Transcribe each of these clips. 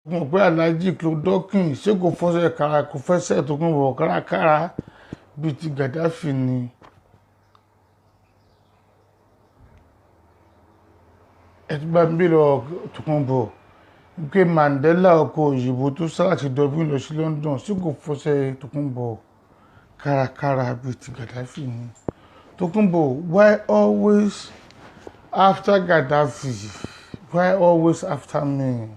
mo pé Alhaji Clodockin ṣé kò fọṣẹ kára kò fẹsẹ̀ Tòkunbọ̀ kárakára bíi ti Gaddafi ni. ẹ ti bá mi bí lọ Tòkunbọ̀ pé Mandela ọkọ̀ òyìnbó tó sá láti Dublin lọ sí London ṣé kò fọṣẹ Tòkunbọ̀ kárakára bíi ti Gaddafi ni. Tòkunbọ̀, why always after Gaddafi? Why always after me?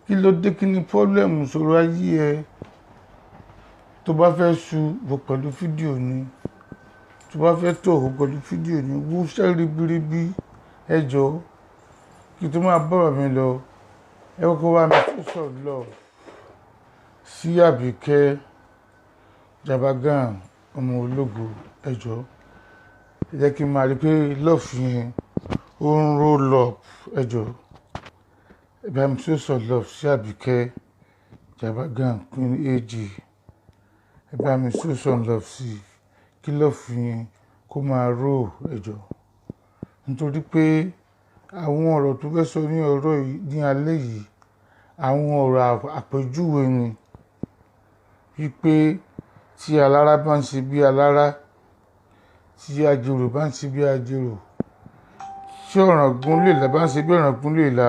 Kí ló dé, kí ni problem ìṣòro ayé ẹ? Tó bá fẹ́ su wò pẹ̀lú fídíò ni, tó bá fẹ́ tọ̀ wò pẹ̀lú fídíò ni, wú ṣẹ́ ribiribi ẹ jọ̀ọ́. Kí tó máa bọ̀rọ̀ mi lọ, ẹ kọ́kọ́ wá mi show love sí Àbíkẹ́ Jagaban ọmọ ológo ẹ jọ̀ọ́. Ẹ jẹ́ kí n máa rí pé love yẹn ó ń roll up ẹ jọ̀ọ́. Ẹ bá mi show love sí Àbíkẹ́ Jagaban Queen AG. Ẹ bá mi show love sí kí love yẹn kó máa roll ẹ jọ̀ọ́. Nítorí pé àwọn ọ̀rọ̀ tó fẹ́ sọ ní ọ̀rọ̀ yìí ní alẹ́ yìí, àwọn ọ̀rọ̀ àpèjúwe ni. Wípé tí alára bá ń ṣe bí alára, tí ajérò bá ń ṣe bí ajérò, tí ọ̀ràngún lèlà bá ń ṣe bí ọ̀ràngún lèlà,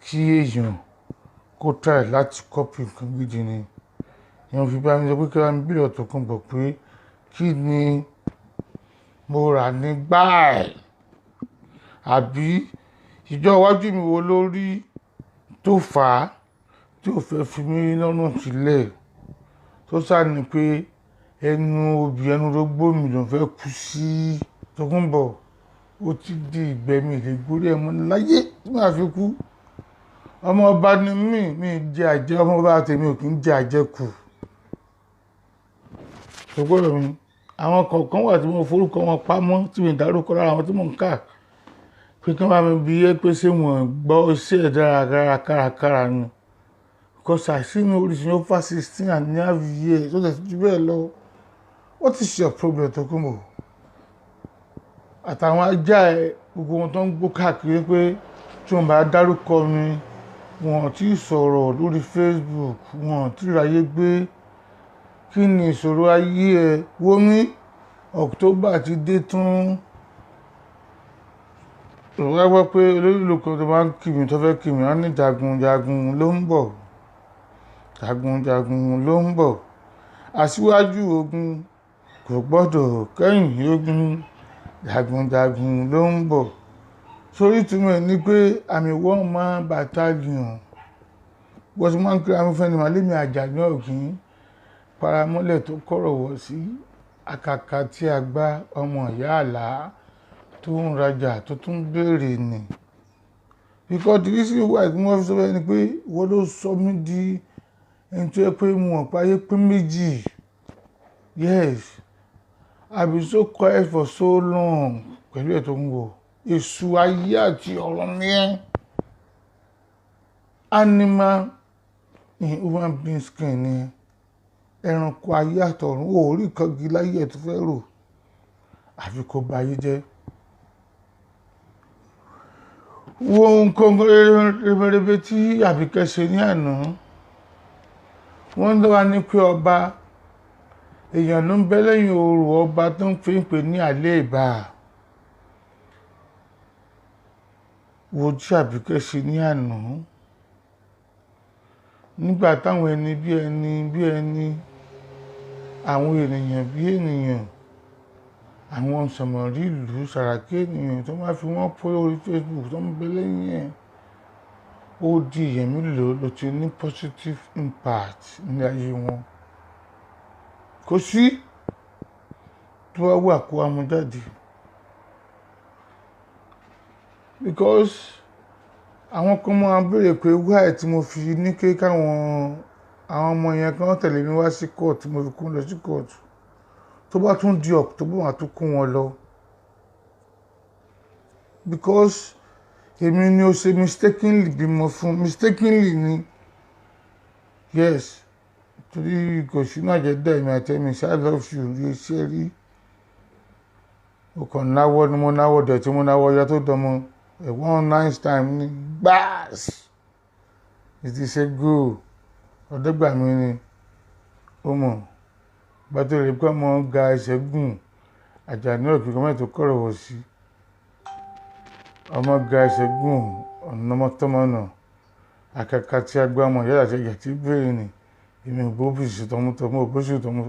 kí èèyàn kó try láti copy nǹkan gidi ni. Èèyàn fi bá mi sọ pé kí wọ́n bí lọ Tòkunbọ̀ pé kí ni mo rà ní gbáà àbí ìjọ iwájú mi wo lórí tó fà á tí ò fẹ́ fi mí lọ́rùn sílẹ̀, tó sá ni pé ẹnu obì ẹnu rógbó mi ló fẹ́ kú sí. Tòkunbọ̀, ó ti di ìgbẹ́ mi lè gbórí ẹ̀ mọ́ láyé tí màá fi kú. Ọmọ ọba ni mí jẹ àjẹ́, ọmọ ọba tèmi ò kí ń jẹ àjẹkù. Ṣùgbọ́n mi àwọn kọ̀ọ̀kan wà tí mo forúkọ wọn pamọ́ tí mi dárúkọ lára àwọn tí mò ń kà pé kí wọ́n bá mi bi é pé ṣé wọ́n gbọ́ iṣẹ́ dáradára kárakára ni. Because I see me origin over 16.5 years, ó tẹ̀ ju bẹ́ẹ̀ lọ. What is your problem Tòkunbọ̀? Àtàwọn ajá ẹ gbogbo wọn tó ń gbó káàkiri pé tí wọ́n bá dárúkọ mi, wọn ò tí ì sọ̀rọ̀ lórí Facebook, wọn ò tí ì ráyé gbé. Kí ni ìṣòro ayé ẹ? Wò mí, October ti dé tún. Òwúrọ̀ gbọ́ pé olórílù kan tó máa ń kí mi tó fẹ́ kí mi, wọ́n ní jagunjagun ló ń bọ̀. Jagunjagun ló ń bọ̀. Aṣíwájú ogun kò gbọ́dọ̀ kẹ́yìn ogun. Jagunjagun ló ń bọ̀. Sórí túmọ̀ ní pé àmì one man battalion. Bó ti máa ń kíra mi fẹ́ ni màálé Àjàní Ọ̀gín paramọ́lẹ̀ tó kọ̀rọ̀ wọ̀ sí àkàkà tí a gbá ọmọ ìyá àlá tó ń rajà tó tún béèrè ni. Because the reason why tí wọ́n fi sọ bẹ́ẹ̀ ni pé wọ́n ló sọ mí di ẹni tó yẹ pé mo mọ̀ pé ayé pé méjì. Yes, I've been so quiet for so long pẹ̀lú ẹ̀ Tòkunbọ̀. Èṣù ayé àti ọ̀rọ̀ ni ẹ́. Animal in human being skin ni ẹranko ayé àtọ̀run. O ò rí nǹkan gidi láyé ẹ̀ tó fẹ́ rò àfi kó ba ayé jẹ́. Wo nǹkan rere tí Àbíkẹ́ ṣe ní àná. Wọ́n dá wa ní pé ọba èèyàn ló ń bẹ lẹ́yìn orò ọba tó ń fi ń pè ní àléébá. Wo tí Àbíkẹ́ ṣe ní àná. Nígbà táwọn ẹni bí ẹni, àwọn ènìyàn bí ènìyàn, àwọn sọ̀mọ̀rí ìlú Sàràkí ènìyàn tó máa fi wọ́n pọ̀ lórí Facebook tó ń bẹ lẹ́yìn ẹ̀. Ó di èèyàn mélòó ló ti ní positive impact ní ayé wọn. Kò sí tó wá wà kó amú jáde. Because àwọn kan máa ń béèrè pé why tí mo fi ní pé káwọn àwọn ọmọ yẹn kan tẹ̀lé mi wá sí court, mo fi kó lọ sí court. Tó bá tún di October máa tún kó wọn lọ. Because èmi ni ó ṣe mistakenly bímọ fún, mistakenly ni. Yes, torí kò sí náà jẹ́ dá èmi àti ẹ̀mí I love you rí iṣẹ́ rí. O kàn náwó ni mo náwó dẹ̀ tí mo náwó ọjọ́ tó dánmọ́. A one nice time ni gbáàsì. ìtìṣe góò ọ̀dọ́gba mi ni ó mọ̀ gbàtò rẹ̀ pé ọmọ ga ẹsẹ̀ gùn Àjàní òkè kọ́mẹ́ tó kọ̀rọ̀ wọ̀ sí ọmọ ga ẹsẹ̀ gùn ọ̀nà mọ́tọ́mọ́nà àkàkà tí a gbá ọmọ yàrá àti ẹ̀yà tí bẹ́ẹ̀ ni èmi ò bó bìsì tọmọtọmọ ò bó sì tọmọ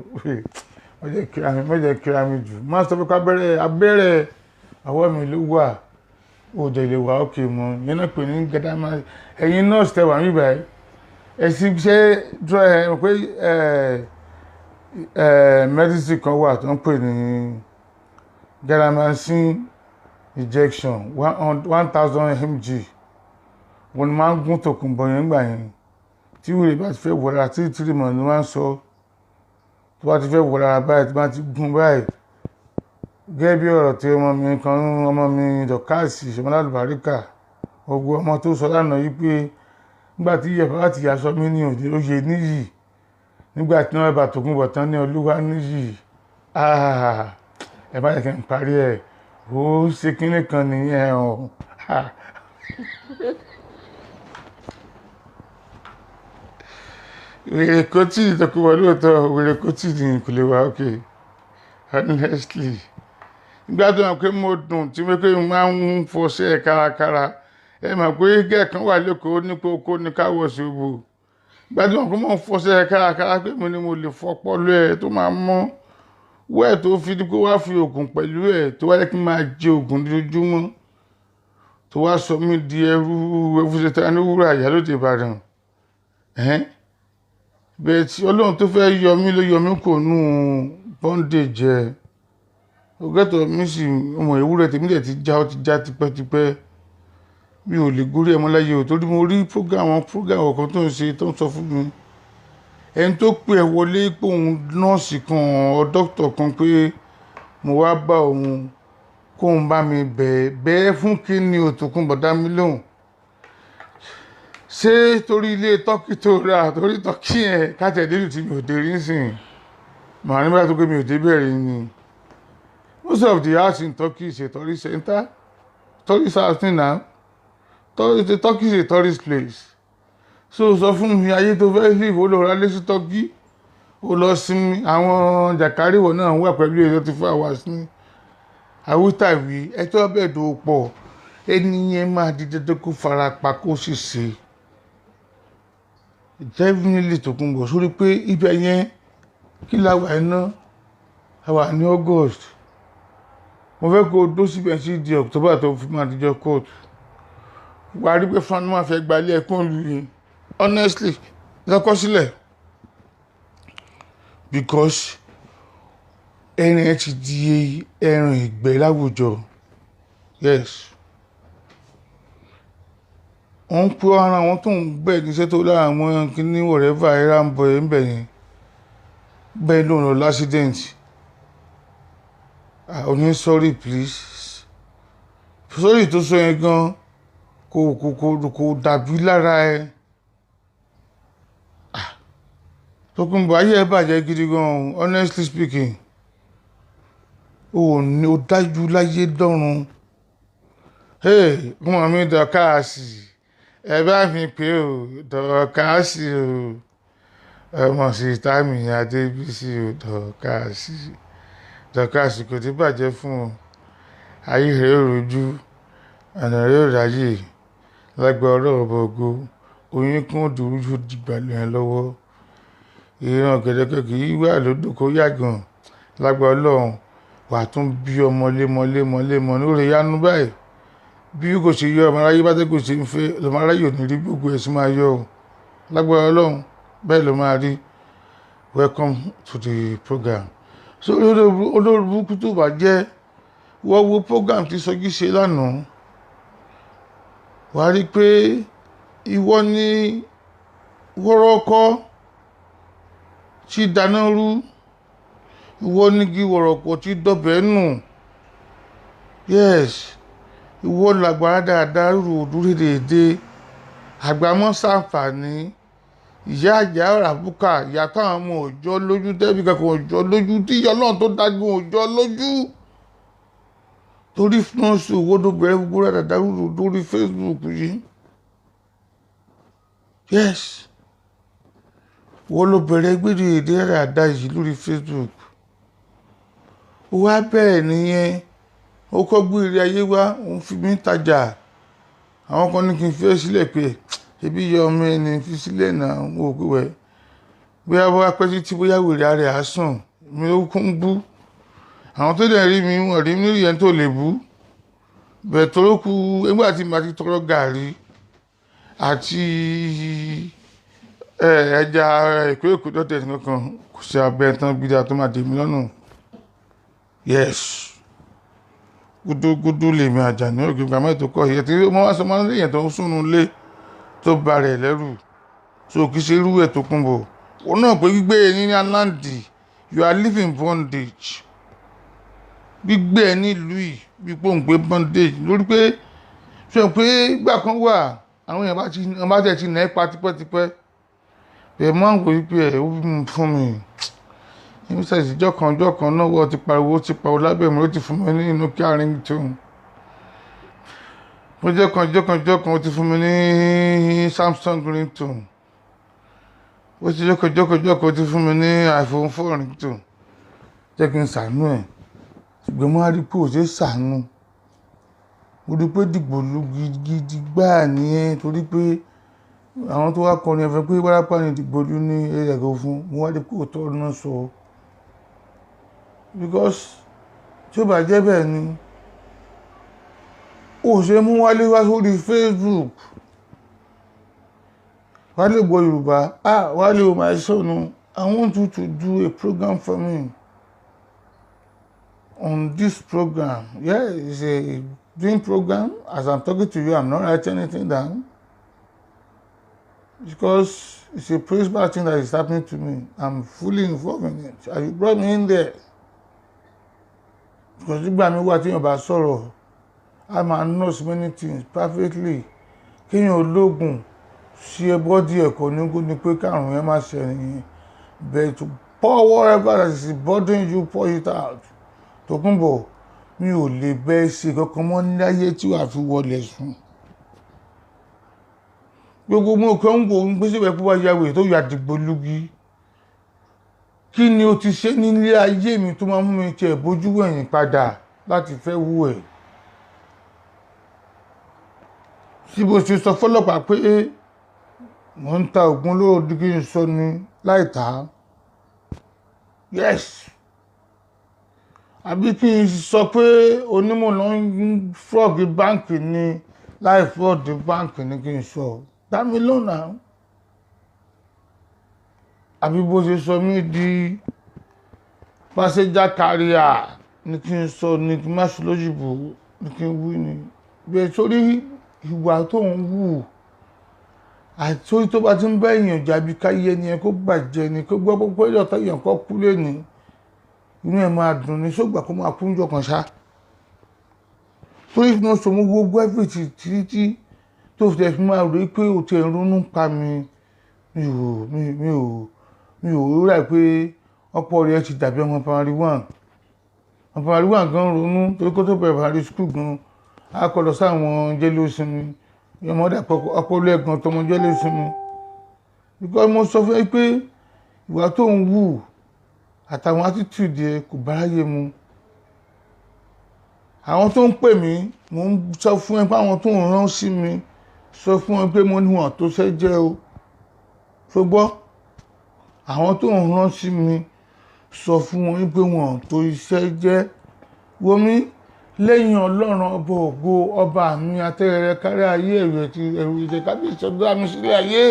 mọ́jẹ̀ kíra mi jù máa sọ pé abẹ́rẹ́ ọwọ́ mi ló wà ó dẹ̀ lè wà ókè mọ́ yẹn náà pè ní gẹ́dámà ẹ̀yin nọ́ọ̀sì tẹwà mí báyìí ẹ̀sìn ṣe pé medicine kan wà tó ń pè ní galamantine injection 1000 mg wọn ni máa ń gún tòkunbọ̀ yẹn gbà yẹn tí wèrè bá ti fẹ́ wọra tí tìrìmọ̀ ni wọ́n sọ tó bá ti fẹ́ wọra báyìí tí wọ́n ti gún báyìí gẹ́gẹ́ bí ọ̀rọ̀ tí ọmọ mi dọ̀káàsì ṣọmọlá àlùbáríkà gbogbo ọmọ tó sọ lánàá yìí pé nígbà tí ìyẹ̀fọ́ láti yàsọ mí ní òye níyì nígbà tí wọ́n bá tòkunbọ̀ tán ní olúwa níyì ẹ má jẹ́ kí n parí ẹ̀ ó ṣe kínní kan nìyẹn o. wèrè kò tí ì tọkùnbọ̀ lóòótọ́ wèrè kò tí ì ní kò lè wá òkè honestly nígbà tó yàn pé mo dùn tí mo pé mo máa ń fọṣẹ́ kárakára ẹ mọ̀ pé gẹ́ẹ̀kan wà lẹ́kọ̀ọ́ nípa oko ní káwọ̀ ṣòbò nígbà tó yàn pé mo ń fọṣẹ́ kárakára pé mo ní mo lè fọpọ́ lọ ẹ̀ tó máa mọ́ wẹ́ẹ̀ tó fi dípò wá fi oògùn pẹ̀lú ẹ̀ tó wáyé kí n máa jẹ oògùn lójoojúmọ́ tó wá sọ mí di ẹrú ẹfúnṣetá ní wúrà Ìyálóde Ìbàdàn bẹ́ẹ̀ tí Ọlọ́run tó fẹ́ yọ mí ló yọ mí kò nù bondage ẹ̀ ọgọ́tọ̀ mi sì ọmọ ìwúrẹ́ tèmi dẹ̀ ti já tipẹ́tipẹ́ mi ò lè gorí ẹmọ láyé ò torí mo rí program ọ̀kan tó ń ṣe tó ń sọ fún mi ẹni tó pè ẹ wọlé pé òun nọ́ọ̀sì kan ọ dókítà kan pé mo wá bá òun kóun bá mi bẹ́ẹ̀ fún kí ni Òtòkunbọ̀ dá mi lóhùn ṣé torí ilé tọ́kì tó rà torí tọ́kì yẹn kátẹ̀délù tí mi ò dé rí sìn màá nígbà tó pé mi ò dé bẹ̀rẹ̀ ni. Most of the house in Turkey is a tourist center. Tourist house now. Turkey is a tourist place. So sọ fún mi ayé tó fẹ́ live ó lọ ra lé sí Turkey. Ó lọ sinmi àwọn jàkáríwọ̀ náà wà pẹ̀lú èyí 24 hours ní àwítàwí ẹjọ́ bẹ̀ẹ̀dọ̀ pọ̀ ẹni yẹn máa di dandan kó fara pa kó sì ṣe. Definitely Tòkunbọ̀ sórí pé ibẹ̀ yẹn kí la wà iná àwa ní August. Mo fẹ́ kó dó síbẹ̀ sí di October tó fi máa dijọ́ court wà rí pé fún máa fẹ́ gba ilé ẹ̀kọ́ ìlú yìí honestly lọ́kọ́ sílẹ̀ because ẹran ẹ ti di ẹran ìgbẹ́ láwùjọ yes wọ́n ń pé ara wọn tó ń bẹ̀ níṣẹ́ tó lára àwọn kíní whatever ẹ̀rá ń bọ̀ ẹ̀ ń bẹ̀ yẹn bẹ́ẹ̀ ló ń lọ l'accident. Oní sorry please sorry tó sọ yẹn gan kò dàbí lára ẹ Tòkunbọ̀ ayé ẹ bàjẹ́ gidi gan honestly speaking ó dájú láyé dọ́run ọmọ mi Dọ̀káàsì ẹ bá mi pé o Dọ̀káàsì o ọmọ sí tàmí Adébísí o Dọ̀káàsì kò tí bàjẹ́ fún ọ ayé rẹ̀ ò rojú ọ̀nà rẹ̀ ò ráyè lágbára ọlọ́run bọ̀gọ́ oyún kún òdòdó yóò dìgbà lẹ́yìn lọ́wọ́ ìran gẹ̀dẹ̀kẹ̀ kì í wà lódò kó yàgàn lágbára ọlọ́run wà tún bí ọmọ lémọ lórí yánú báyìí bí kò ṣe yọ ọmọ aráyé bá tẹ́kọ̀ ṣe ń fẹ́ lọ́mọ aráyé ò ní rí gbogbo ẹ̀ sí máa yọ ọ lágbára ọlọ́run bẹ́ẹ̀ ló máa rí. Welcome to the program. So olórí burúkú tó bá jẹ́ wọ́n wo program tí Sọjí ṣe lánàá wàá rí pé ìwọ ní wọ́rọ́kọ́ tí dáná rú ìwọ nígi wọ̀rọ̀pọ̀ tí dọ̀bẹ̀ nù yes ìwọ làgbára dáadáa rò dúró déédéé àgbàmọ́ sàǹfààní ìyá àjà ràbúkà ìyá táwọn ọmọ òjò lójú tẹ́bí kankan òjò lójú tí ìyá náà tó dájú òjò lójú torí fúnṣù owó tó bẹ̀rẹ̀ gbogbo rẹ̀ dáadáa rò lórí Facebook yìí yes wọ́n ló bẹ̀rẹ̀ gbèrè èdè rẹ̀ àdá yìí lórí Facebook ó wá bẹ́ẹ̀ nìyẹn ó kọ́ gbèrè ayé wá òun fi mí tajà àwọn kan ní kí n fi ẹ́ sílẹ̀ pé ebi yọ ọmọ ẹni fi sílẹ̀ náà mo ò pé wẹ̀ bóyá wọ́n pẹ́ títí bóyá wèrè rẹ̀ á sùn mi ó kún bú àwọn tó dẹ̀ rí mi wọ́n rí mi rí ẹni tó lè bú bẹ́ẹ̀ tó ló kù nígbà tí màá ti tọrọ gàrí àti ẹja èkó dọ́tẹ̀ kankan kò sí abẹ́ tán gbígbà tó máa dé mi lọ́nà yes gúdúgúdú lèmi Àjàní òkè gbàmọ́ ètò kọ́ ìyẹn tí wọ́n wá sọ máa ń léyìn tó ń súnú lé tó bá rẹ̀ lẹ́rù so kì í ṣe irú ẹ̀ Tókunbọ̀ òun náà pé gbígbé ẹni ní aláǹdì you are living bondage gbígbé ẹ nílùú yìí bí pòǹgbé bondage lórí pé ṣe pé ìgbà kan wà àwọn èèyàn bá tẹ̀ ti nà ẹ́ pa tipẹ́tipẹ́ ẹ̀ máa ń wò wípé ẹ̀ ó bí mi fún mi níbi sẹ́yìn ìjọ kan náà wọ́n ti pariwo lábẹ́ mi ó ti fún mi ní inú kí àárín tó ń ìjọ kan ó ti fún mi ní Samsung ringtone ó ti jọ́ kan ó ti fún mi ní iPhone 4 ringtone jẹ́ kí n ṣàánú ẹ̀ ṣùgbọ́n mo á rí pé ò ṣe ṣàánú mo rí pé dìgbòlù gidi gbáà nìyẹn torí pé àwọn tó wá kọrin ẹ̀fẹ̀ pé wárápá ni dìgbòlù ní ẹ̀rọ fún mo wá rí pé òótọ́ náà sọ because tí ó bá jẹ́ bẹ́ẹ̀ ni ó ṣe mú Wálé wá sórí Facebook Wálé gbọ́ Yorùbá Wálé o my son I want you to do a program for me on this program it's a doing program as I'm talking to you I'm not writing anything down because it's a personal thing that is happening to me I'm fully involved in it and you brought me in there because nígbà mi wà tí èèyàn bá sọ̀rọ̀ I ma knows many things perfectly kéèyàn ológun ṣe bọ́dí ẹ̀kọ́ ní pé kárùn yẹn má ṣe ẹ̀yìn but to pour whatever that is bothering you pour it out Tókunbọ̀ mi ò lè bẹ́ẹ̀ ṣe kankan mọ́ níláyé tí wàá fi wọlé sùn gbogbo mo kàn ń wò ń gbèsè bẹ́ẹ̀ pé wá yàwó tó yà dìgbò lúgi kí ni o ti ṣe nílé ayé mi tó máa mú mi tiẹ̀ bójú wẹ̀yìn padà láti fẹ́ wú ẹ̀ tí bó ṣe sọ fọ́lọ́pàá pé mo ń ta ògùn lóòdì kí n sọ ni láì tà yes àbí kí n sọ pé onímọ̀ ló ń fọ́ọ̀gì báǹkì ni láì fọ́ọ̀dì báǹkì ni kí n sọ dá mi lónà àbí bó ṣe sọ mí di passenger carrier ni kí n sọ ni kí n má ṣe lójúbò ni kí n wí ni bẹ́ẹ̀ sórí ìwà tó ń wù àti tó bá ti ń bá èèyàn jàbí káyé ni ẹ kó bàjẹ́ ni kó gbọ́ pé ìjọta èèyàn kọ́ kú lẹ́ni inú ẹ̀ máa dùn ní sógbà kó máa kú níjọ́ kan ṣá torí náà sọ mú gbogbo everything títí tó fi máa rí pé o ti ronú pa mi mi ò rà pé ọ̀pọ̀ rẹ̀ ti dàbí ọmọ primary one gan ronú torí kó tó bẹ̀rẹ̀ primary school gan a kọ lọ sáwọn jẹ́lósinmi ọmọdé ọpọlọ ẹ̀gbọ́n tọmọ jẹ́lósinmi because mo sọ fún ẹ pé ìwà tó ń wù àtàwọn attitude ẹ kò báráyé mu àwọn tó ń pè mí mo ń sọ fún ẹ pé àwọn tó ń rán sí mi sọ fún ẹ pé mo níwọ̀n tó ṣẹ́ jẹ́ o ṣùgbọ́n àwọn tó ń rán sí mi sọ fún wọn pé wọn tó iṣẹ́ jẹ́ wọmí lẹ́yìn Ọlọ́run ọba ògo ọba mi atẹ́rẹrẹ kárí ayé ẹ̀rù ìjẹ́ kábíyèsí ọdún mi sílẹ̀ ayé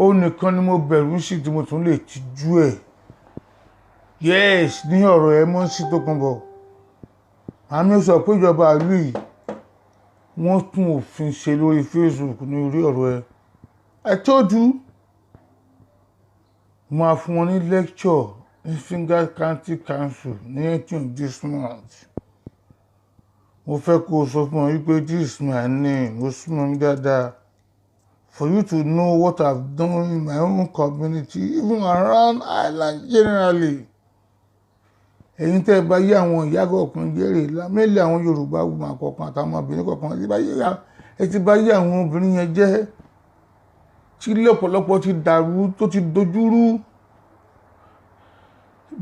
ó nìkan ni mo bẹ̀rù sí tí mo tún lè tijú ẹ̀ yes ní ọ̀rọ̀ ẹ mọ́ sí Tókunbọ̀ àmì sọ pé ìjọba ìlú yìí wọ́n tún òfin ṣe lórí Facebook ní orí ọ̀rọ̀ ẹ I told you mo máa fún wọn ní lecture ní Finger County Council ní 18 this month mo fẹ́ kó o sọ fún wọn wípé this is my name ó súnmọ́ mi dáadáa for you to know what I've done in my own community even around Island generally ẹ̀yin tẹ́ ẹ bá yé àwọn ìyá kọ̀ọ̀kan jẹ́rè lámẹ́lẹ̀ àwọn Yorùbá woman kọ̀ọ̀kan àtàwọn obìnrin kọ̀ọ̀kan ẹ ti bá yé àwọn obìnrin yẹn jẹ́ tí ilé ọ̀pọ̀lọpọ̀ ti dàrú tó ti dojúrú.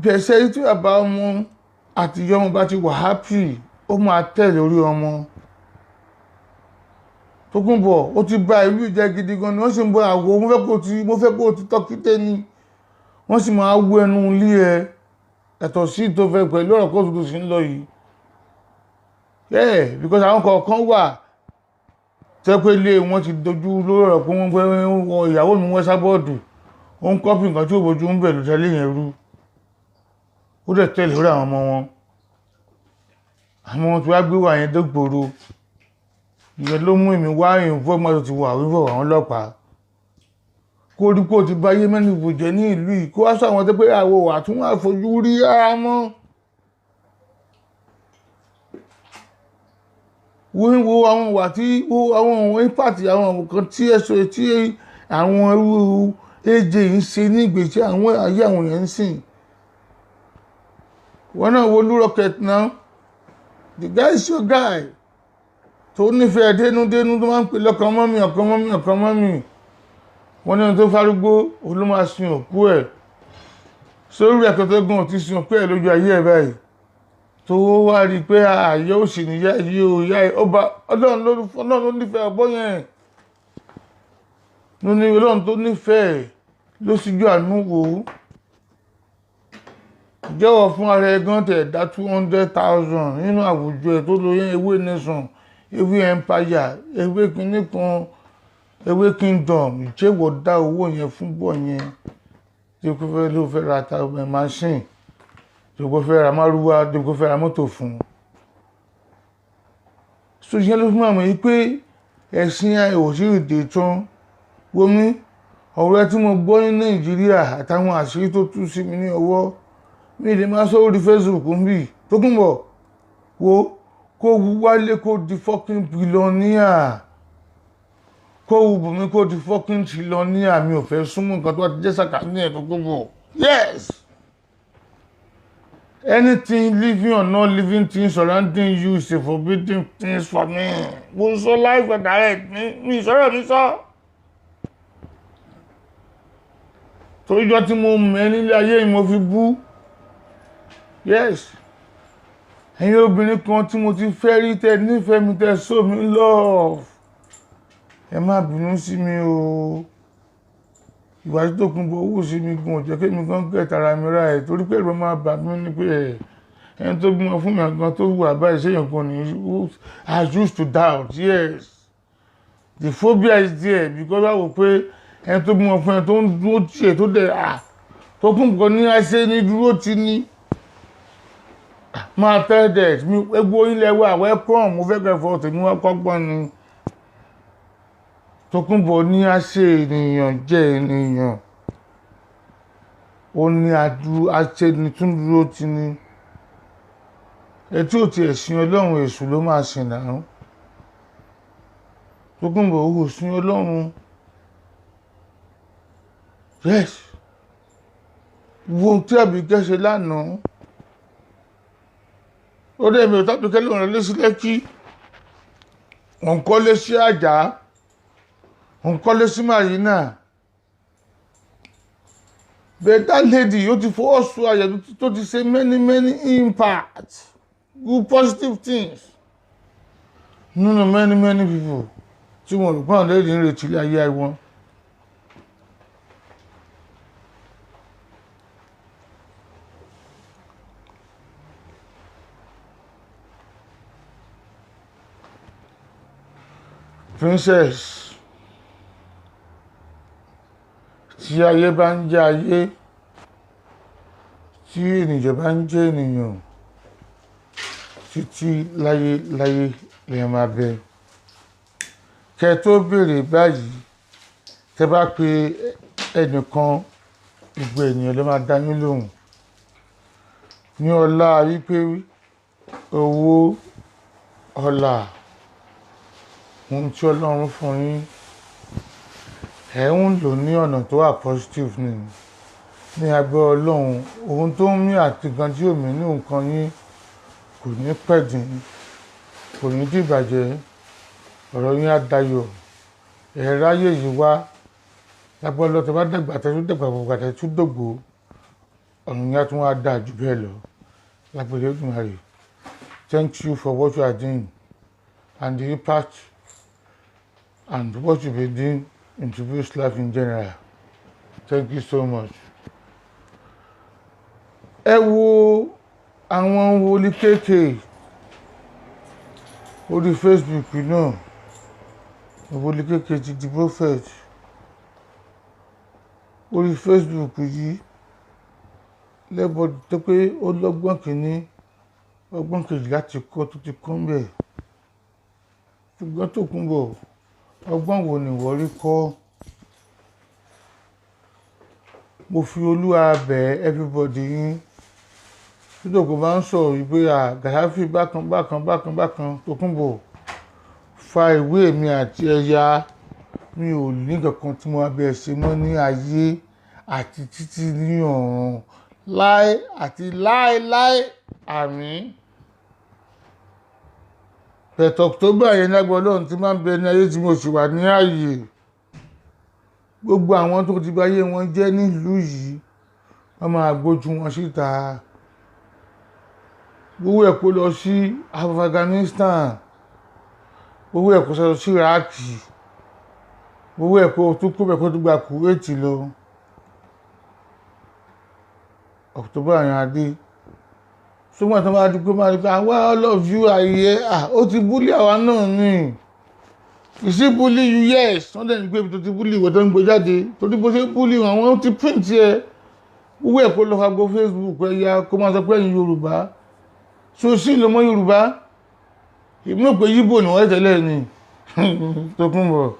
Bẹ̀sẹ̀ tí bàbá ọmọ àti ìyá ọmọ bá ti wà happy ó máa tẹ̀ lórí ọmọ. Tókunbọ̀ ó ti bà ìlú jẹ́ gidi gan ni wọ́n sì ń bọ àwọ̀ mo fẹ́ kó ti tọ́kítẹ́ ni wọ́n sì máa wú ẹnu ilé ẹ ẹ̀tọ́ sí tó fẹ́ pẹ̀lú ọ̀rọ̀ kó tuntun sí ń lọ yìí. Because àwọn kọ̀ọ̀kan wà tẹ́ pé ilé wọn ti dojú lórí ọ̀rọ̀ pé wọ́n gbé ìyàwó mi wọ́n sábọ́ọ̀dù ó ń kọ́pì nǹkan tí ò bójú ń bẹ̀ ló tẹ́lẹ̀ yẹn rú ó dẹ̀ tẹ̀lé lórí àwọn ọmọ wọn tí wá gbé wà yẹn dógbòrò ìyẹn ló mú èmi wá ìfọ́gbọ́n tó ti wà wíwọ̀ àwọn ọlọ́pàá kó rí kó ti bá yé mẹ́rin ìbò jẹ́ ní ìlú yìí kó wá sọ àwọn tó pé àwọ̀ àtún àfojú rí ara mọ́. wo àwọn ìwà tí àwọn impact àwọn nǹkan tí ẹ̀sọ́ tí àwọn irú èjè ń ṣe ní ìgbésí àwọn ayé àwọn èèyàn ń sìn. Wọ́n náà wo Rocket náà the guy is your guy tó nífẹ̀ẹ́ dénúdénú tó máa ń pè lọ́kàn mọ́mì wọ́n ní ẹni tó fárúgbó ló máa sin òkú ẹ̀ sórí ẹ̀kọ́tẹ́gùn ti sin òkú ẹ̀ lójú ayé ẹ̀ báyìí tó wá rí i pé ààyè ò sì níyà yìí ò yá ẹ̀ ọba ọlọ́run ló nífẹ̀ẹ́ ọ̀bọ yẹn ló ní ọlọ́run tó nífẹ̀ẹ́ ló sì jọ àánú wò ó jẹ́wọ́ fún ara ẹ̀ gan tẹ̀ dá 200,000 nínú àwùjọ ẹ̀ tó lo yẹn ewé nation ewé empire ewé kìíní kan ewé kingdom ìjẹ́wọ̀ dá owó yẹn fún bọ̀ yẹn tí kò fẹ́ ló fẹ́ ra ta machine tí kò fẹ́ ra márúwá tí kò fẹ́ ra mọ́tò fún. So yẹn ló fún àmọ́ yìí pé ẹ̀sìn òṣìṣẹ́ tán wọmi ọ̀rọ̀ tí mo gbọ́ ní Nàìjíríà àtàwọn àṣírí tó tú sí mi ní ọwọ́ mi lè máa sọ orí Facebook ń bì Tókunbọ̀ wo kó wálé kó di fucking billionaire kó wù Bùnmi kó di fucking trillionaire mi ò fẹ́ súnmọ́ nǹkan tó wà ti jẹ́ sàkání ẹ̀ Tókunbọ̀. Yes, anything living or not living things surrounding you is a forbidden things for me. Mo sọ láìpẹ́ direct mi ìṣòro mi sọ. toríjọ́ tí mo mẹ́ nílé ayé mo fi bú. Yes, ẹ̀yin obìnrin kan tí mo ti fẹ́ rí tẹ́ nífẹ̀ẹ́ mi tẹ́ show me love ẹ má bínú sí mi o. Ìwà tí Tókunbọ̀ owó sí mi gan jẹ́ kí mi gan gẹ̀ tara mi ra ẹ̀ torí pé ẹ̀rọ máa bà mí ní pé ẹni tó bímọ fún mi gan tó wù àbá ìṣèyàn kan ní I used to doubt. Yes, the phobia is there because I wò pé ẹni tó bímọ fún ẹ tó ń dúró tiẹ̀ tó dẹ̀ Tókunbọ̀ ní àṣẹ ní dúró ti ní máa tẹ́ dẹ̀ mi egbò ilẹ̀ wa welcome mo fẹ́ kẹfọ́ tèmi wá kọ́gbọ́n ni. Tókunbọ̀ ní àṣẹ ènìyàn jẹ́ ènìyàn ó ní àṣẹ ní tún dúró ti ní etí ò ti ẹ̀sìn Ọlọ́run èṣù ló máa sìn náà. Tókunbọ̀ ò sìn Ọlọ́run. Yes, wo tí Àbíkẹ́ ṣe lánàá ó dẹ̀ mi ò tábìkẹ́ lóun lé sí Lẹ́kí òun kọ́lé sí Àjà òun kọ́lé sí Marina. But that lady ó ti fọwọ́ sọ àyẹ̀ tó ti ṣe many impact good positive things nínú many people tí wọ́n rò pé àwọn lẹ́yìn ń retí ilé ayé wọn. Princess tí ayé bá ń jẹ́ ayé tí ènìyàn bá ń jẹ́ ènìyàn títí láyé lè máa bẹ. Kẹ́ tó béèrè báyìí tẹ́ bá pe ẹnìkan gbogbo ènìyàn ló máa dá yín lóhùn ní ọlá wípé owó ọlá ohun tí Ọlọ́run fún yín ẹ̀ ń lò ní ọ̀nà tó wà positive ní abẹ́ Ọlọ́run ohun tó ń mí àti gan tí òmí ní nǹkan yín kò ní pẹ̀dín kò ní dìbàjẹ́ ọ̀rọ̀ yín á dayọ̀ ẹ̀ ráyè yìí wá lágbọ́n lọ tó bá dàgbà tẹ́ tó dàgbà gbogbo àtẹ́ tó dògbò ọ̀run yá tún wá dáa jù bẹ́ẹ̀ lọ lágbọ́dọ̀ Olódùmarè. Thank you for what you are doing and the impact and what you've been doing in people's life in general. Thank you so much. Ẹ wo àwọn wòlíì kéèké orí Facebook náà, wòlíì kéèké ti di prophet orí Facebook yìí lẹ́bọ̀dì tó pé ó lọ́gbọ́n kìíní ọgbọ́n kejì láti kọ́ tó ti kọ́ ń bẹ̀. Ṣùgbọ́n Tòkunbọ̀ ọgbọ́n wo ni ìwọ rí kọ́? Mo fi Olúwa bẹ̀ everybody yín tí Tòkunbọ̀ bá ń sọ̀rọ̀ wípé Gàdáfì bákan Tòkunbọ̀ fa ìwé mi àti ẹ̀yà mi ò ní kankan tí mo abẹ́ ṣe mọ́ ní ayé àti títí ní ọ̀run láé àti láéláé àmín. Pẹ̀tọ̀ October yẹn lágbọ́ Ọlọ́run tí máa ń bẹ ní ayé tí mo sì wà ní ààyè. Gbogbo àwọn tó ti báyé wọn jẹ́ nílùú yìí wọ́n máa gbójú wọn síta. Gbogbo ẹ̀ kó lọ sí Afghanistan, gbogbo ẹ̀ kó lọ sí Iraq, gbogbo ẹ̀ kó tún kó bẹ̀ kó tún gba Kuwait lọ. October yẹn adé ṣùgbọ́n tó máa dúpẹ́ máa rí pé all of you are here. Ó ti búlì àwa náà ni. Is he bully you? Yes. Wọ́n dẹ̀ ní pé ibi tó ti búlì ìwé tó ń gbé jáde torí bó ṣe búlì àwọn ti print ẹ. Gbogbo ẹ̀ kó lọ fa gbọ́ Facebook ẹ̀yà kó máa sọ pé ẹ̀yin Yorùbá so sí ló mọ́ Yorùbá. Èmi náà pé Yíbò ni wọ́n tẹ́lẹ̀ ni. Tòkunbọ̀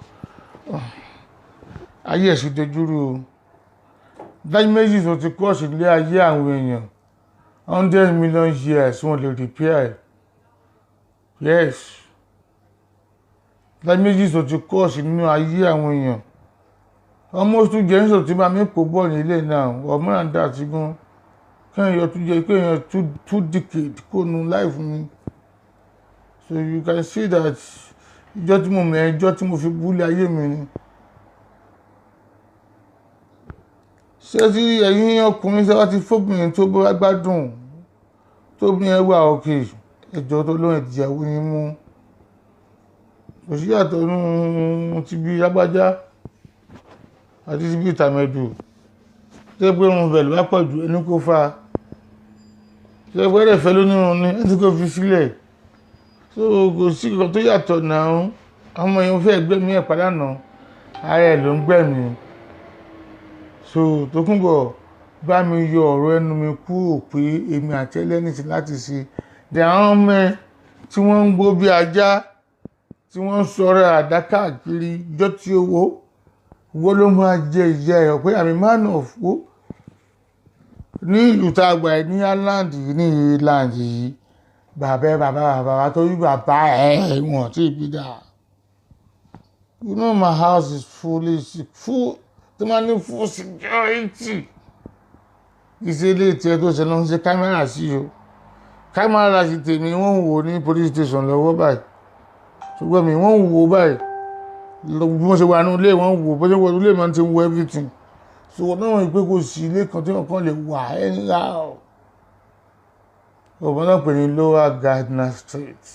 ayé ẹ̀ sì dojúrú o. Dájú méjì tó ti kọ́ sí ilé ayé àwọn èèyàn 100 million years wọ́n lè repair. Yes. Dájú méjì tó ti kọ́ sí nínú ayé àwọn èèyàn almost 2 generations tí bá mi kó bọ́ ní ilé náà ọmọ náà dà sí gan kẹ́yìn yọ tún jẹ́ kéèyàn 2 decade kó nu life mi. So you can see that ìjọ tí mo mọ̀ ẹjọ́ tí mo fi búlé ayé mi ni. Ṣé tí ẹ̀yin ọkùnrin ṣe wá ti fóbìnrin tó bá gbádùn tóbìnrin ẹ wà òkè ẹjọ́ tó lóyún ìdíyàwó yín mú. Kò sí yàtọ̀ nínú ti bí lágbájá àti ti bí tàmẹ̀dù. Ṣé pé irun bẹ̀ ló bá pọ̀ jù ẹni kó fa? Ṣé pé ẹ̀rẹ̀ fẹ́ lónírun ni ẹni kó fi sílẹ̀? So kò sí nǹkan tó yàtọ̀ náà. Ọmọ yẹn fẹ́ gbẹ̀mí ẹ̀ padà náà ara ẹ̀ ló ń gbẹ̀mí. So Tòkunbọ̀ bá mi yọ ọ̀rọ̀ ẹnu mi kúrò pé èmi àti ẹlẹ́ni ti láti ṣe. Dẹ̀ àwọn ọmọ ẹ tí wọ́n ń gbó bí ajá tí wọ́n ń sọ̀rọ̀ àdákàkiri jọ́ tí owó wọ́n ló máa jẹ ìyá ẹ̀ pé àmì man of wo ní ìlú tá a gbà ní Ireland ní Ireland yìí bàbá tó yí bàbá ẹ̀ wọ̀n tí ì bí dà. You know my house is full tó máa ní full security. Ìṣẹ̀lẹ̀ tiẹ̀ tó ṣe lọ ń ṣe kámẹ́rà sí o. Kámẹ́rà sí tèmi wọ́n ń wò ní police station lọ́wọ́ báyìí. Ṣùgbọ́n mi wọ́n ń wò báyìí. Bí wọ́n ṣe wà ní ilé wọ́n ń wò bó ṣe wọ́n ilé máa ti ń wo everything. Ṣùgbọ́n náà wọ́n pé kò sí ilé kan tí wọ́n kàn lè wà anyhow. Ọ̀bọ̀n náà pè ní Lower Gardner Street.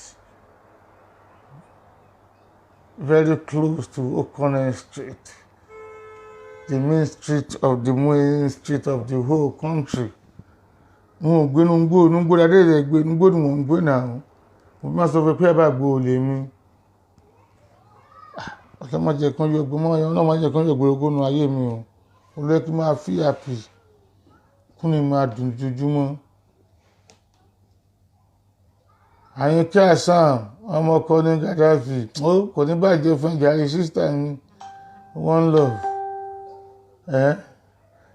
Very close to O'Connell Street. The main street of the whole country. Wọ́n ò gbé nùgbò dáadé rẹ̀ gbé nùgbò ni wọ́n ń gbé náà. Mo máa sọ pé ẹ bá gbó olè mi. Ọ̀sẹ̀ máa jẹ́ kan yọ gbọmọ ọyọ́ náà máa jẹ́ kan yọ gbogbo ayé mi o. Olóyè kí máa fi happy kún ní máa dùn jojúmọ́. Àyìn kí àṣàn ọmọ ọkọ ní Gàdáfì ó kò ní bàjẹ́ fún ìjàre sísítà mi one love.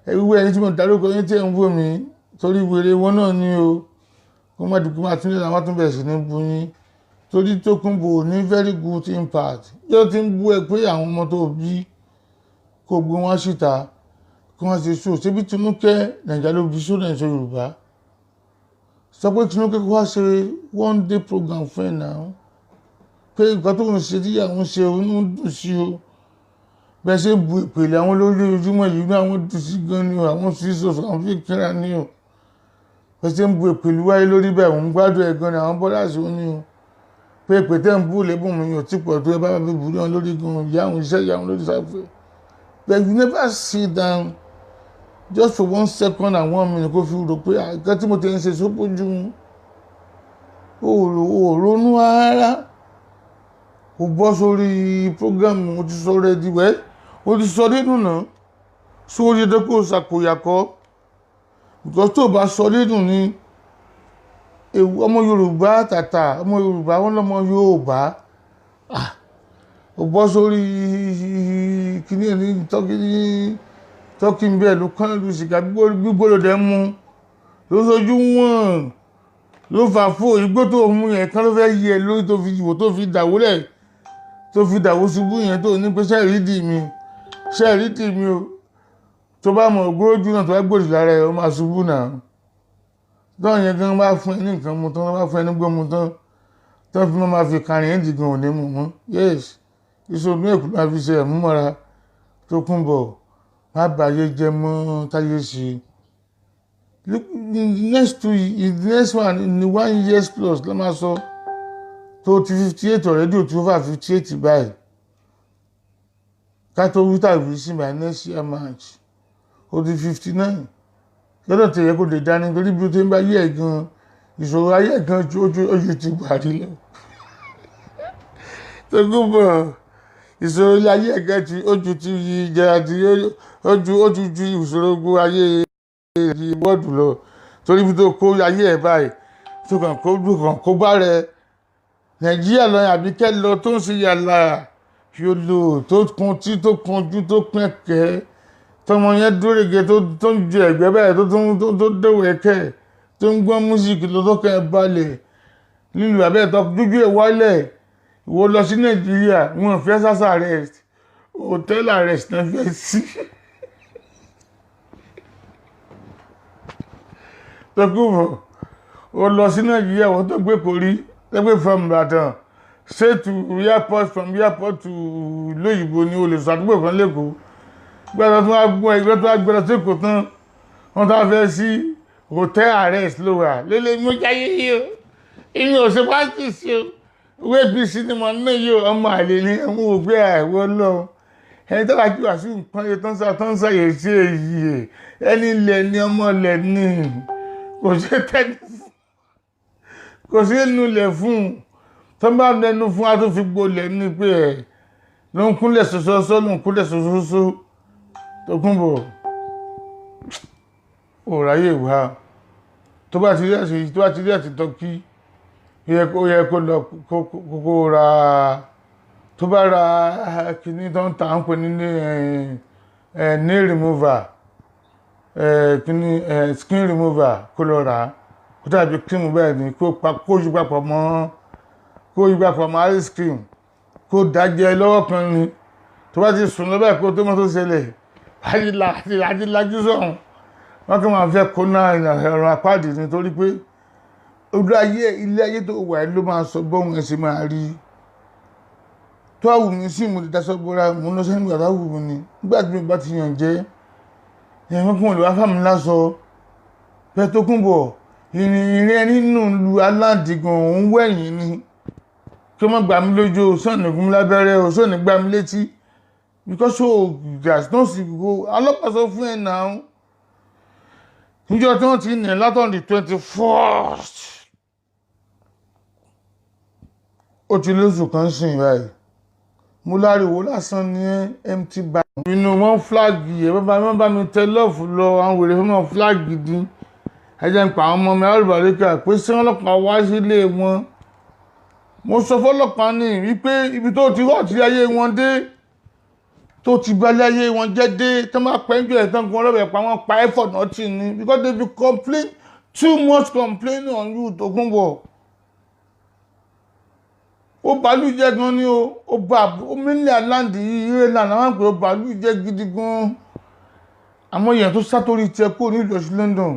Ẹgbẹ́ ẹni tí mo dárúkọ yín tí ẹ̀ ń wò mí torí wèrè wọn náà ní o kó má dùkú máa tún lé àwọn tún bẹ̀rẹ̀ sí ní bú yín torí Tòkunbọ̀ ní very good impact. Yóò ti ń bú ẹ pé àwọn ọmọ tó bí kò gbé wọn síta kí wọ́n ṣe ṣó ṣébí Tinúkẹ́ Nàìjíríà ló bí ṣó náà ṣe Yorùbá. Sọ pé Tinúkẹ́ kó wá ṣe one day program fún ẹ̀ náà pé nǹkan tó ń ṣe tíyàwó ń ṣe inú dùn sí o. bẹ́ẹ̀ ṣe bu ìpele àwọn lójoojúmọ́ yìí ní àwọn ti sí gan ni o àwọn sì sọ̀sọ̀ àwọn fi kíra ní o bẹ́ẹ̀ ṣe ń bu ìpele wáyé lórí bẹ́ẹ̀ òun gbádùn ẹ̀ gan ni àwọn bọ́lá sí ó ní o pé èpè tẹ́ ń bú lébùn mi ò tí pọ̀ tó ẹ bá mi bù náà lórí gan ìyá àwọn iṣẹ́ ìyá àwọn lórí sáfẹ́ but you never sit down just for 1 second and 1 minute kó fi rò pé àgbẹ̀ tí mo ti ń ṣe sópójú o ronú rárá o bọ́ sórí program mo ti sọ rẹ̀ di wẹ́ o ti sọ nínú náà sórí ẹjọ́ kó ṣàkóyàkọ́ because tó bá sọ nínú ni ọmọ Yorùbá tàtà ọmọ Yorùbá wọn lọmọ Yorùbá o bọ́ sórí kíní ẹni tọ́kì ń bẹ́ẹ̀ ló kán lù sìgá gbígbóòrò dẹ̀ mú ló sojú wọn ló fà fò igbó tó mú yẹn kán ló fẹ́ yẹ lórí tó fi jìwò tó fi dàwólẹ̀ tó fi dàwó ṣubú yẹn tó ní pé ṣẹ́ẹ̀rídì mi o tó bá mọ̀ gbóòjú náà tó bá gbòdì lára ẹ̀ ó máa ṣubú náà tọ́ọ̀ yẹn gan bá fún ẹ ní nǹkan mu tán bá fún ẹ ní gbọ́mu tán tó fi máa fi kàrin ẹ̀ dìgan òní mu mọ́ yes ìṣòro èkó máa fi ṣe ẹ̀múmọ́ra Tókunbọ̀ má bàyé jẹ mọ́ táyé ṣe the next one in the 1 year plus ló máa sọ tó ti 58 already tó over 58 báyìí ká tó wí tàbí sí by next year March ó di 59 lọ́dọ̀ tẹ̀yẹ kò lè dání torí bí ó ti ń bá yẹ̀ gan ìṣòro ayé gan ojú ti parí lọ Tókunbọ̀ ìṣòro ilé ayé ẹ̀gẹ́ ti ojú ti yí jẹ́ àti ojú ju ìṣòro gbogbo ayé bọ́ọ̀dù lọ torí bí tó kó ayé ẹ̀ báyìí tó kàn kó bá rẹ Nàìjíríà lọ Àbíkẹ́ lọ tó ń ṣe yàrá yòlò tó kọjú tó pẹ̀kẹ́ tọmọ yẹn dúrégé tó ń ju ẹ̀gbẹ́ báyìí tó dẹ̀wọ̀ ẹ̀kẹ́ tó ń gbọ́ músíkì lọ tó kẹ́ ẹ balẹ̀ nílùú abẹ́ tó dúdú ẹ̀ wálẹ̀ ìwọ lọ sí Nàìjíríà wọn fẹ́ sásà arrest hotel arrest náà fẹ́ sí Tókunbọ̀ o lọ sí Nàìjíríà wọ́n tó gbé kórí tó gbé from Ìbàdàn straight to airport from airport to lóyìnbó ni o lè sọ àdúgbò kan lẹ́kọ̀ọ́ gbẹ́dọ̀ tó wá gbọ́ ẹgbẹ́ tó wá gbẹ́dọ̀ tó kò tán wọ́n tó wá fẹ́ sí hotel arrest ló wà lélẹ̀ mú jáyé yìí o ìyẹn ò ṣe pàṣẹ sí o owó apc ni mo ná yìí o ọmọ àlè ni ẹ̀mú ògbé àìwọ́ lọ ẹni tó bá kí wàá sí nǹkan yẹn tó ń sàyè sí èyí ẹni ilẹ̀ ni ọmọ ilẹ̀ ni kò ṣe tẹ́ni fún kò sí nulẹ̀ fún tó bá lẹnu fún wa tó fi gbolẹ̀ ní pé ẹ̀ ló ń kúnlẹ̀ sọ́sọ́sọ́ ló ń kúnlẹ̀ sọ́sọ́sọ́ Tókunbọ̀ ò ráyè wá tó bá ti rí àti tọ́kí ó yẹ kó lọ kókó ra tó bá ra kìíní tó ń ta ń pè ní nail remover kìíní skin remover kó lọ rà kó tàbí cream bẹ́ẹ̀ ni kó yí papọ̀ mọ́ ice cream kó dájẹ́ lọ́wọ́ kan ni tó bá ti sùn lọ́bẹ̀ kó tó mọ́ tó ṣẹlẹ̀ àdìlájú sọ̀hún wọ́n kí wọ́n fẹ́ kó náà ẹ̀rọ apáàdì nítorí pé ojú ayé ilé ayé tó wà ló máa sọ bọ́hùn ẹ̀ sì máa rí tó àwù mí sí mo lè daṣọ bóra mo lọ sẹ́nu ìgbà táwù mi ni nígbà tí mo bá ti yàn jẹ́ ẹ̀wọ̀n kún olùwà fámi lásọ pé Tókunbọ̀ ìrìn ẹni nínú lu aládìgàn òun wẹ̀yìn ni kí wọ́n gbà mí lójú o sọ́ọ̀nì gún lábẹ́rẹ́ o sọ́ọ̀nì gbà mí létí because o gas náà sì go ọlọ́pàá sọ fún ẹ̀ náà níjọ́ tí wọ́n ti nẹ̀ látọ̀ the 21st ó ti lóṣù kan sìn báyìí mo láriwo lásán ní empty bag inú wọn flag yẹ bá mi tẹ lọ́ọ̀fù lọ àwọn wèrè fún wọn flag dín ẹjẹ ń pa àwọn ọmọ mi alùbáríkà pé sí ọlọ́pàá wá sílé wọn mo sọ fọ́lọ́pàá ní wípé ibi tó ti wọ́n ti ayé wọn dé tó ti balẹ̀ ayé wọn jẹ́ dé tó máa pẹ́ ń jọ ẹ̀tàn kan lọ́bẹ̀ pa wọ́n pa effort náà tì ní because they be complain too much complaining on you Tókunbọ̀ ó bàálù jẹ́ gan ni ó bá mílíọ̀nù aláǹdì yìí ìrẹ́lànà wọn pé ó bàálù jẹ́ gidi gan àmọ́ èèyàn tó sátórí tiẹ̀ kó ní ìlọsí London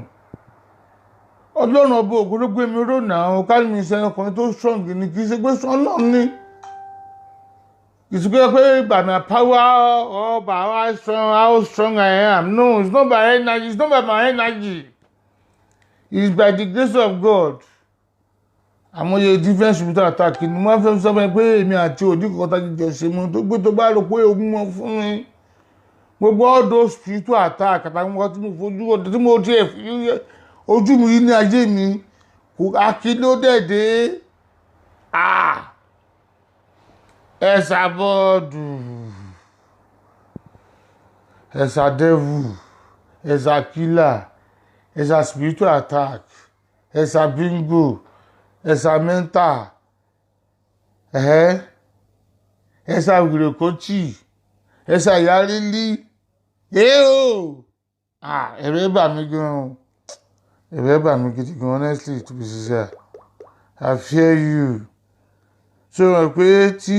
ọlọ́run ọba ògbólógbé mi rò náà kárí mi ṣe ọkùnrin tó strong ni kì í ṣe pé ọlọ́run ni It's by my power or by how strong I am. No, it's not by energy. It's not by my energy. It's by the grace of God. Àmọ́ ye different spiritual attack ni mo fẹ́ sọ pé èmi àti òdì kan tá jọ ṣe mo tó gbé tó bá rò pé ogun mọ fún mi. Gbogbo all those spiritual attack àtàwọn nǹkan tí mo fojú ọdún tí mo tiẹ̀ ojú mi rí ní ayé mi kò akílódẹ̀dẹ̀ ẹ̀sà bọ́ọ̀dù ẹ̀sà devil ẹ̀sà killer ẹ̀sà spiritual attack ẹ̀sà bingo ẹ̀sà mental ẹ̀sà wìrèkọ́tì ẹ̀sà yarílí ẹ̀rẹ́ bà mí gan-an ẹ̀rẹ́ bà mí gidi gan honestly to be sincere I fear you ṣé o rò pé tí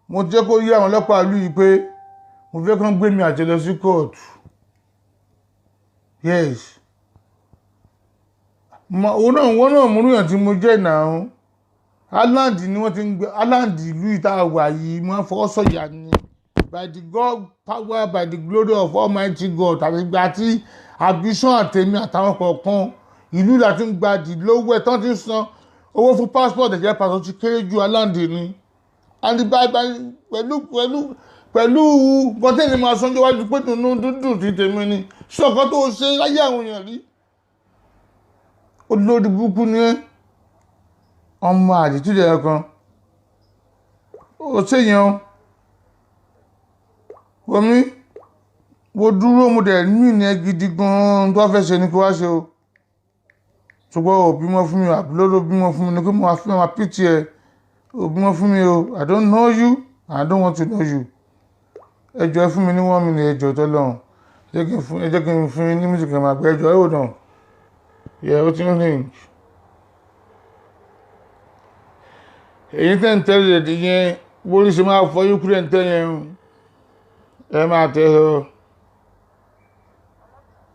mo jẹ́ kó yí àwọn ọlọ́pàá ìlú yìí pé mo fẹ́ kán gbé mi àti lọ sí kóòtù yes wọ́n náà múrú yàn tí mo jẹ́ ìnáwó Ireland ni wọ́n ti ń gbé Ireland ìlú ìta wà yìí wọ́n fọwọ́ sọ̀yà ni by the God power by the glory of Almighty God àti ìgbà tí ambition àtẹ̀mí àtàwọn kọ̀ọ̀kan ìlú láti ń gbadì lówó ẹ̀ tán ti ń san owó fún passport ẹ̀jẹ̀ pàtó ti kéré ju Ireland ni and pẹ̀lú bọ́tẹ́ni máa sanjọ́ wájú pé dùndùn ti tèmi ni ṣọ̀kan tó ṣe láyé àwọn èèyàn rí olórí burúkú ni ọmọ àdìtújẹ kan ó ṣèyàn omi mo dúró mo dẹ̀ ní ìní gidi gan-an tó fẹ́ ṣe ni kí wá ṣe o ṣùgbọ́n ò bímọ fún mi àbúlọ́dọ̀ bímọ fún mi ni kí mo fi máa pìtì ẹ ò bímọ fún mi o I don't know you I don't want to know you ẹjọ́ ẹ fún mi ní 1 minute ẹjọ́ tó lọ́hùn ẹ jẹ́ kí n fún yín ní mísìkì máa gbé ẹjọ́ ẹ ò dàn yẹ ó ti ń rìn èyí tẹ́ ń tẹ́lẹ̀ èdè yẹn bórí ṣe máa fọ Ukraine tẹ́ yẹn ẹ máa tẹ́ ọ.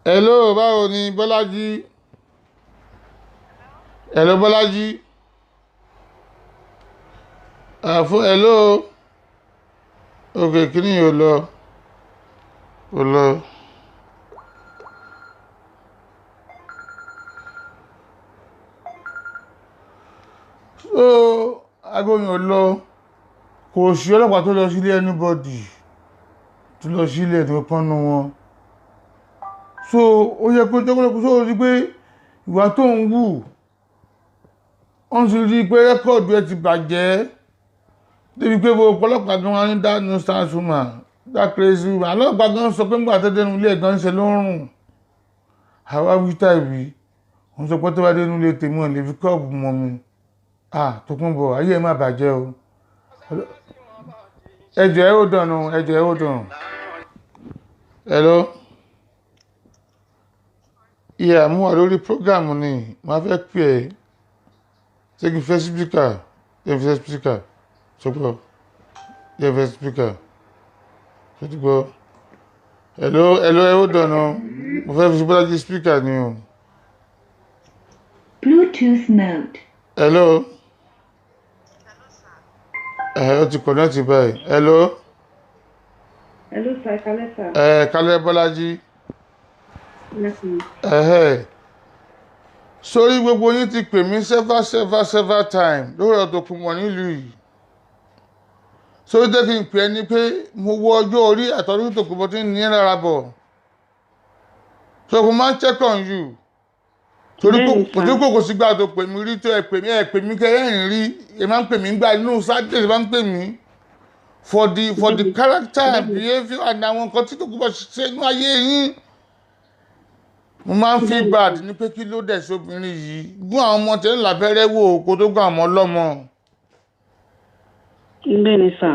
Hello báwo ni Bọ́lájí hello Bọ́lájí fún hello ok kí ni yóò lọ so agbóyìn lọ kò sí ọlọ́pàá tó lọ sílé anybody tó lọ sílé ẹ̀dùn pọ́nú wọn so ó yẹ kó jọ́kọ́lọ́kọ́ sóò rí pé ìwà tó ń wù wọ́n sì rí pé rẹ́kọ̀dù ẹ ti bàjẹ́ débi pé bó ọlọ́pàá gan wọn ní that nuisance woman that crazy woman ọlọ́pàá gan sọ pé ńgbà tẹ́tẹ́nu ilé ẹ̀gán ṣe ló ń rùn àwa wíta ìwí wọ́n sọ pé tó bá dé inú ilé tèmi ò lè fi kọ́ọ̀bù mọ́ mi Tókunbọ̀ ayé ẹ má bàjẹ́ o ẹjọ́ ẹ ó dànù ẹjọ́ ẹ ó dànù hello ìyá mú wà lórí prógrámù ni màá fẹ́ pè é ṣé kí n fẹ́ spíkà ṣùgbọ́n yẹ fẹ́ spíkà ṣùgbọ́n hello ẹ ó dànù mo fẹ́ fi Bọ́lájí spíkà ni o. Bluetooth mode. hello ó ti connect báyìí hello sir kálẹ́ sir. kálẹ́ Bọ́lájí sórí gbogbo yín ti pè mí several time lórí ọ̀dọ̀ Tókunbọ̀ nílùú yìí sórí jẹ́ kí n pè ẹ́ ní pé mo wo ọjọ́ orí àtọ́rí Tókunbọ̀ tí ń ní lára bọ̀ so mo máa ń check on you torí kò sígbà tó pè mí rí tó ẹ pè mí kẹrẹ́rìn rí ẹ máa ń pè mí gbà inú sáté ẹ máa ń pè mí for the character and behaviour and àwọn nǹkan tí Tókunbọ̀ ṣe inú ayé yín mo máa ń feel bad ní pé kí ló dẹ̀ sóbìnrin yìí gún àwọn ọmọ tẹ̀ ń lábẹ́rẹ́ wò kó tó gún àwọn ọlọ́mọ. bẹ́ẹ̀ ni sà.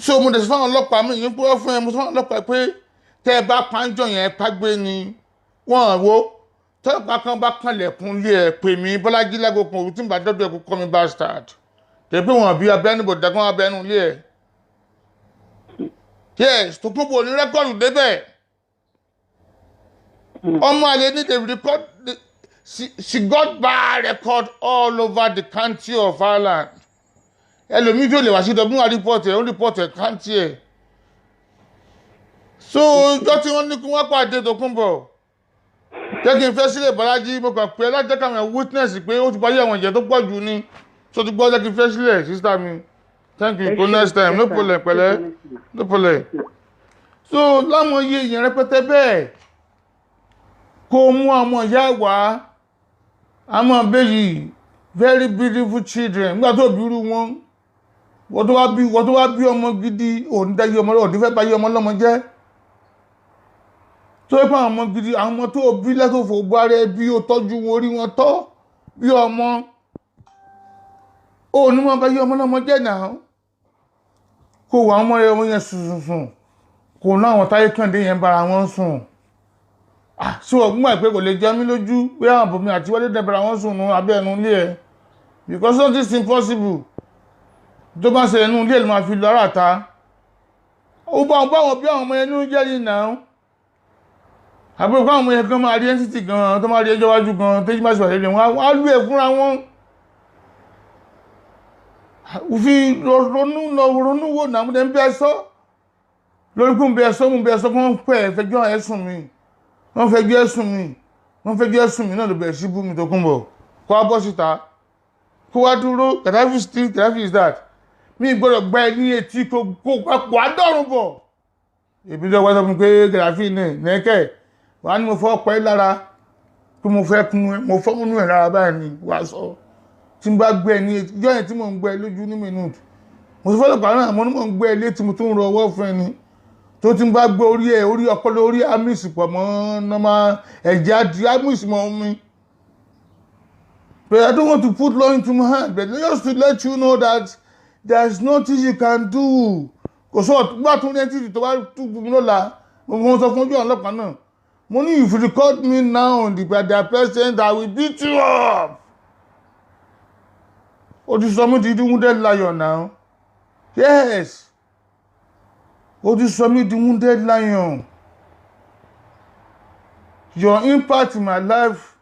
so mo dẹ̀ sọ fáwọn ọlọ́pàá mi yín púrọ́ fún ẹ mo sọ fáwọn ọlọ́pàá pé tẹ́ ẹ bá pàǹjọ yẹn pàgbé ni wọ́n wo tọ́lọ́pàá kan bá kànlẹ̀kùn lé ẹ pè mí Bọ́lájí lágbo kan òun tí ń bá dọ́dọ̀ ẹ kó kọ́ mi bastard tẹ̀ pé wọ́n bí abẹ́nu bò dàgbọ́n abẹ́nu lé ẹ. yes Tókunbọ̀ ní rẹ́kọ̀dù débẹ̀ ọmọ àlè ní they record she got bar record all over the country of Ireland ẹlòmíì tó lè wá sí dọ́gbọ́n wá rìpọ́ọ̀tì ẹ̀ ó rìpọ́ọ̀tì ẹ̀ káńtì ẹ̀ so ọjọ́ tí wọ́n ní kí wọ́n pàdé Tókunbọ̀ jẹ́ kí n fẹ́ sílẹ̀ Bọ́lájí mo kàn pé láti jẹ́ káwọn witness pé ó ti parí àwọn ìjẹ́ tó pọ̀ jù ní so ti gbọ́ jẹ́ kí n fẹ́ sílẹ̀ sísá mi thank you till next time no problem pẹ̀lẹ́ no problem so láwọn iye èèyàn rẹpẹtẹ bẹ́ẹ̀ kó mú ọmọ ìyá wá àmọ́ bẹ́yì very beautiful children nígbà tó bírú wọn wọ́n tó wá bí ọmọ gidi òní dáyé ọmọ òní fẹ́ báyé ọmọ lọ́mọ jẹ́ tó yẹ pé àwọn ọmọ gidi àwọn ọmọ tó bí lẹ́tọ̀fọ̀ gbárẹ́ bí ó tọ́jú wọn orí wọn tọ́ bí ọmọ òní wọn báyé ọmọ lọ́mọ jẹ́ náà kó wà ọmọ rẹ̀ wọ́n yẹn sùn kò náà àwọn táyé kàndé yẹn bára wọn sùn sí ọgbọ́n mọ̀ pé kò lè jẹ́ mí lójú pé àwọn bòmí àti wọlé dẹ̀bẹ̀rẹ̀ àwọn sùn nù abẹ́ ẹnu ilé ẹ̀ because not this impossible tó bá ṣe ẹnu ilé ẹ̀ ló máa fi lọ ara ta ó bá wọn bí àwọn ọmọ ẹnu jẹ́rìí náà àbúrò fún àwọn ọmọ yẹn kan máa rí ẹ́ńsìtì gan tó máa rí ẹjọ́ wájú gan tó jí máa ṣùgbọ́n lè wọ́n á lú ẹ̀ fúnra wọn òfin ronú wò náà mo dẹ̀ ń bẹ́ sọ lórí kún bẹ́ sọ mú bẹ́ sọ fún wọn pẹ́ fẹjọ́ ẹ̀sùn mi wọ́n fẹjọ́ ẹ̀sùn mi náà ló bẹ̀rẹ̀ sí bú mi Tókunbọ̀ kó wá bọ́ síta kó wá dúró Gaddafi is that mi gbọ́dọ̀ gbá ẹ ní etí kó papọ̀ àdọ́rùn bọ̀ èbí lọ́wọ́ sọ fún pé Gaddafi náà nẹ́kẹ́ wà ní mo fọ́ pẹ́ lára pé mo fẹ́ múnú ẹ̀ lára báyìí ni wà sọ tí mo bá gbé ẹ ní etí jọ́yìn tí mo ń gbé ẹ lójú ní minute mo sọ fọ́lọ́pàá náà mo ní mo ń gbé ẹ létí mo tún rọ ọwọ́ fún ẹni tó ti ń bá gbé orí ọpọlọ orí amísì pọ̀ mọ́ nọ́mà ẹ̀jẹ̀ àti amísì mọ́ mi. But I don't want to put law into my hand, but just to let you know that there's nothing you can do. Kò sọ bá tún ní ẹtí tó bá tún gbogbo lọ́la mo sọ fún ojú ọlọ́pàá náà mo ní if you record me now by their president I will beat you up. O ti sọ mí di wounded lion now. Yes. O ti sọ mí di wounded lion. Your impact in my life,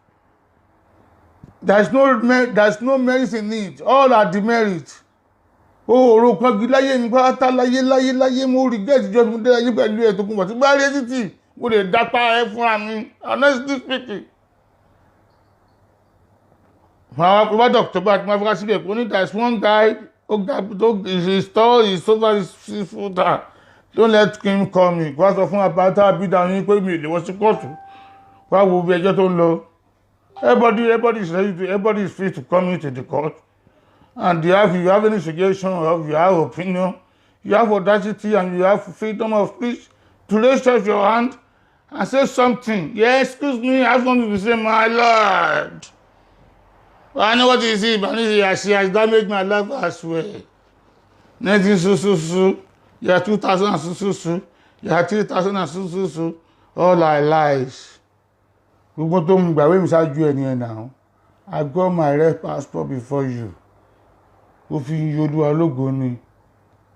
there's no merit in it. All are demerit. Ọ̀rọ̀ kan gidi láyé mi pátá láyé mo regret ìjọ mi dé ayé pẹ̀lú ẹ̀ Tókunbọ̀ tí bá rí títì mo lè dápá ẹ fúnra mi honestly speaking. Àwọn akọ̀bá dọ̀kítọ̀ bá ti máa fọ́ká síbẹ̀ pé ní there is one guy his tall his over his 6 footer don't let him call me kó wá sọ fún apáta àbídà yín pé mi ò lè wọ́n sí kóòtù wá wo bí ẹjọ́ tó ń lọ. Everybody is free to come into the court. And you have any suggestion or you have opinion, you have audacity and you have freedom of speech to raise up your hand and say something. Yeah, excuse me, I have something to say, my lord. Well, I know what you see, but she has damaged my life as well. 19 year 2000 year 3000 all are lies. Gbogbo tó ń gbàwé mi ṣáájú ẹni ẹ̀ náà. I got my red passport before you. Ó fi Olúwa lógo ni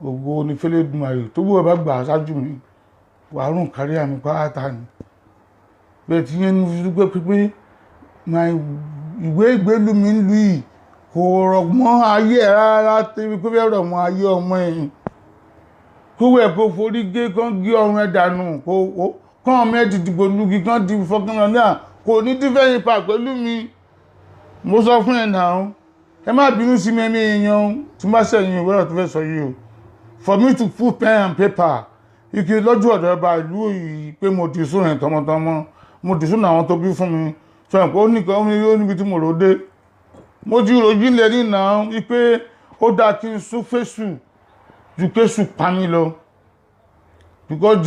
ògo ní fẹ́lẹ́dùmarè tó bú ọba gbà ṣáájú mi wàárùn kárí àmì pátá ni bẹ́ẹ̀ tí yẹn ní dúpẹ́ pípé ìwé ìgbélú mi ń lu yìí kò rọ̀ mọ́ ayé rárá tẹ́bí pé bẹ́ẹ̀ rọ̀ mọ́ ayé ọmọ ẹ̀yìn kó wẹ̀ kó forí gé kán gé ọrùn ẹ̀ dànù kán ọmọ ẹ̀ dìdìgbò lugi kán di fọkànlá náà kò ní dífẹ́yìn pa pẹ̀lú mi mo sọ fún ẹ̀ náà. Ẹ má bínú sí mi ẹ̀mí èèyàn tí má sẹ́yìn ìwé ọ̀tún fẹ́ sọ yìí o for me to put pen and paper ike lọ́jọ́ ọ̀dọ̀ ọba ìlú yìí pé mo dì sún ẹ̀ tọmọtọmọ mo dì sún àwọn tó bí fún mi sọ pé ó níbi tí mo rò dé mo ti rò jílẹ̀ nínà wípé ó dáa kí n sún fésù ju kéṣù pa mí lọ because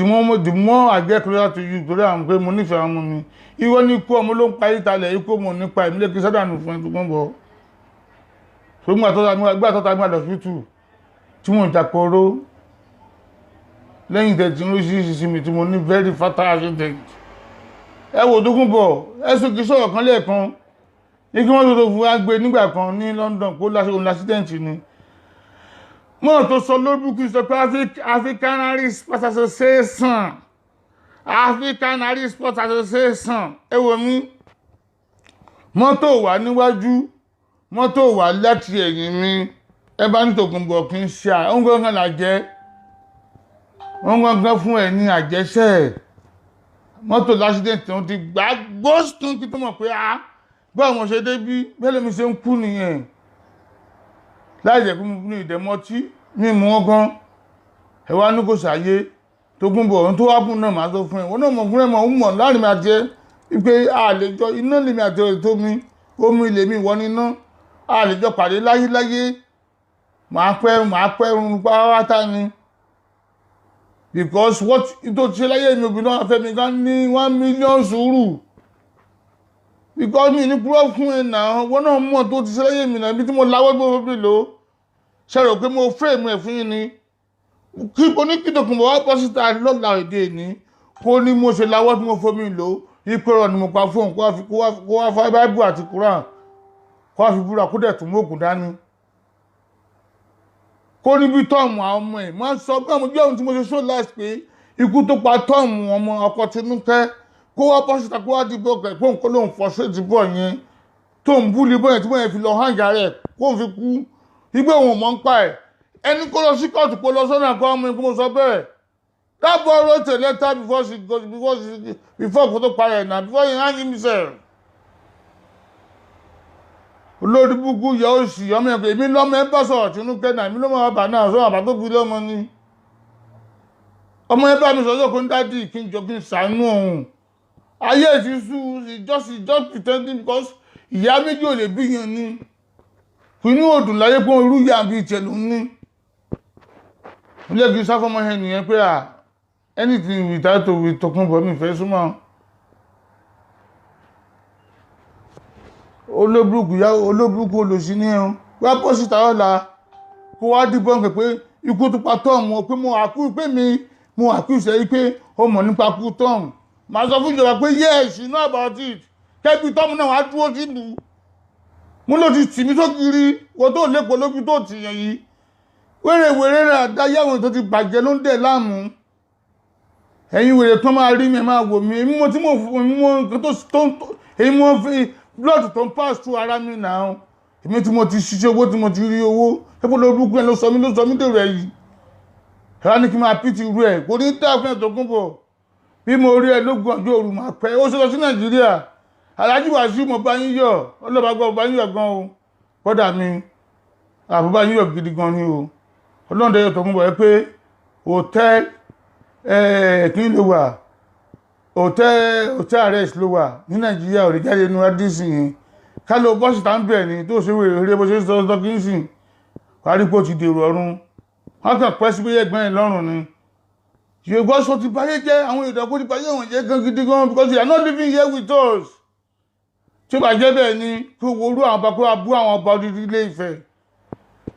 the more I get closer to you torí àwọn pé mo nífẹ̀ẹ́ ọmọ mi ìwọ ní ikú ọmọ ló ń pa ìtàlẹ̀ ikú ọmọ nípa ìmílẹ̀ kí sádànù fún ẹ̀ tó gbọ́n bọ̀ so gbà tọ́ta gbà lọ́sítù tí mo jàpọ̀rọ̀ lẹ́yìn tẹ̀tí ló sí mi tí mo ní very fatal accident ẹ wò Tókunbọ̀ ẹ̀sùn kìí sọ̀rọ̀ kan lẹ́ẹ̀kan ní kí wọ́n tó fún agbé nígbà kan ní London kó lásìkò accident ni mọ́ tó sọ lórúkú sọ pé Africanary Sports Association ẹ wò mí mọ́tò wà níwájú mọ́tò wà láti ẹ̀yìn mi ẹ bá ní Tòkunbọ̀ kì í ṣe òun gangan làjẹ́ òun gangan fún ẹ ní àjẹsẹ́ mọ́tò lásìdẹ̀ntì wọn ti gbà gbóṣùn kí tó mọ̀ pé bá àwọn ṣe débí bẹ́ẹ̀ lèmi ṣe ń kú nìyẹn láì jẹ́ pé mo ní ìdẹ́mọ́tí ní mú wọn gan ẹ wá ní kò ṣàyé Tòkunbọ̀ ohun tó wá fún náà máa sọ fún ẹ wọn náà mọ̀ fún ẹ mọ̀ ń mọ̀ láàrin mi àti ẹ pé àlejò iná lèmi àti ọ̀rẹ́ tó mi omi lèmi ìwọ níná àlejò pàdé láyéláyé máa pẹ́ rún pátá ni because what tó ti ṣe láyé mi obìnrin náà fẹ́ mi gan ní 1 million sùúrù because mi ní púrọ́ fún ẹ náà wọ́n náà mọ̀ tó ti ṣe láyé mi náà ibi tí mo láwọ́ gbọ́ bí lò ṣẹ̀rọ̀ pé mo frame ẹ̀ fún yín ni kí o ní kí Tòkunbọ̀ wá bọ́ síta lọ́la èdè ní kó ní mo ṣe láwọ́ tí mo fomi lò ìpẹ́rọ̀ ni mo pa fóun kó wá fá báíbù àti Quran kó wá fi búra kó dẹ̀ tún mú òkú dání kó níbi tọ́ọ̀mù àwọn ọmọ ẹ̀ máa sọ pé àwọn jẹ́ ohun tí mo ṣe show last pé ikú tó pa tọ́ọ̀mù ọmọ ọkọ Tinúkẹ́ kó wá bọ́ síta kó wá dìbò ọkọ̀ ẹ̀ pé òun kó lóun fọ́ ṣéètì bọ̀ yẹn tó ń búlé bọ́ yẹn tí wọ́n fi lọ hàǹgà rẹ̀ kó ń fi kú igbó òun mọ̀ ń pa ẹ̀ ẹni kó lọ sí kóòtù kó lọ sọ́nà kó ọmọ ikú mo sọ bẹ́ẹ̀ that boy wrote a letter before kó tó parẹ́ náà before he hang himself. Olórí búkú yẹ ó sì ọmọ ẹ̀kọ́ èmi lọ́mọ ẹ bá sọ̀rọ̀ Tinúkẹ́ náà èmi ló máa bà náà sọ́wọ́n àbá tó bí lọ́mọ ni ọmọ ẹ bá mi sọ́jọ́ kó ń dádì kí n jọ kí n ṣàánú òun ayé ti sú just pretending because ìyá méjì ò lè bí yẹn ni inú òdùn láyé pé irú ìyá bí ìtẹ̀ ló ní ilé kí n sáfọ́mọ ẹ nìyẹn pé anything without Tòkunbọ̀ mi fẹ́ súnmọ́ olóbùrúkú olóṣì ní ẹ̀hún wá bọ́ síta ọ̀la kó wá dìbọn pé pé ikú tó pa tọ́ọ̀mù pé mo àkú ìṣẹ́ pé ó mọ̀ nípa kú tọ́ọ̀mù máa sọ fún ìjọba pé yes you know about it kẹ́bí tọ́ọ̀mù náà wá dúró sílùú mú ló ti tì mí sókiri wọ́n tó lépo lóbi tó tì yẹn yìí wèrè rẹ̀ àdáyé àwọn tó ti bàjẹ́ ló ń dẹ̀ láàmú ẹ̀yin wèrè kan máa rí mi máa wò mí èmi mo tí mo èmi mo fi blood tó ń pass through ara mi náà èmi tí mo ti ṣiṣẹ́ owó tí mo ti rí owó ẹgbẹ́ lórúkú ẹ̀ ló sọ mí dèrò ẹ̀ yìí ẹ̀rọ ní kí n máa pìtì rú ẹ̀ kò ní tẹ́ fún ẹ̀ Tòkunbọ̀ bí mo rí ẹ lógún ọjọ́ òru máa pẹ́ ó ṣe lọ sí Nàìjíríà Alhaji Wasiu mo bá yín yọ̀ ọlọ́bàgbọ́ mo bá yín yọ̀ gan o bọ́dà mi àbúbá yín yọ̀ gidi gan ni o ọlọ́run dẹ́yọ̀ Tòkunbọ̀ ẹ pé hòtẹ́ẹ̀lì kí ló wà hòtẹ́ẹ̀lì arrest ló wà ní Nàìjíríà òrì jáde inú adísì yìí ká ló bọ́sì tá ń bẹ̀ ni tó ṣe wèrè bó ṣe sọ kí n sìn parípò ti dèrò ọ̀run wọ́n kàn pẹ́ sí pé ẹgbẹ́ ẹ̀ lọ́rùn ni Yorùbá sọ ti báyé jẹ́ àwọn ìdàgbò ti báyé wọn jẹ́ gan gidi gan because they are not living here with us tí ó bá jẹ́ bẹ́ẹ̀ ni kí o wo orú àwọn ọba kó wa bú àwọn ọba odidi Ilé Ifẹ̀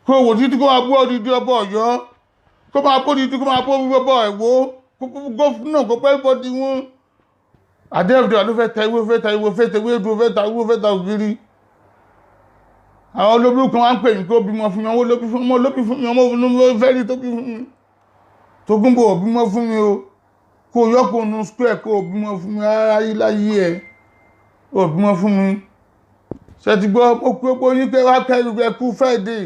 kí o wò títí kó máa bú odidi ọba Ọ̀yọ́ kó máa bó odidi kó máa bó ọba Ẹ̀wó gómìnà kó pẹ́ bọ́dí wọn àdéhùn ló fẹ́ ta ìwé fẹ́ ta ìwé fẹ́ ta ìwé dúró fẹ́ ta ìwé fẹ́ ta ògiri àwọn olóbìnrin kan wá ń pè mí kó bímọ fún mi ọmọ olóbí fún mi ọmọ olóbí fẹ́ rí tó bí fún mi Tòkunbọ̀ bímọ fún mi o kó o yọkùn nù square kó o bímọ fún mi rárá yí láyé ẹ o bímọ fún mi ṣe ti gbọ́ ó pé ó yín pé wá kẹ́rù ẹkú Friday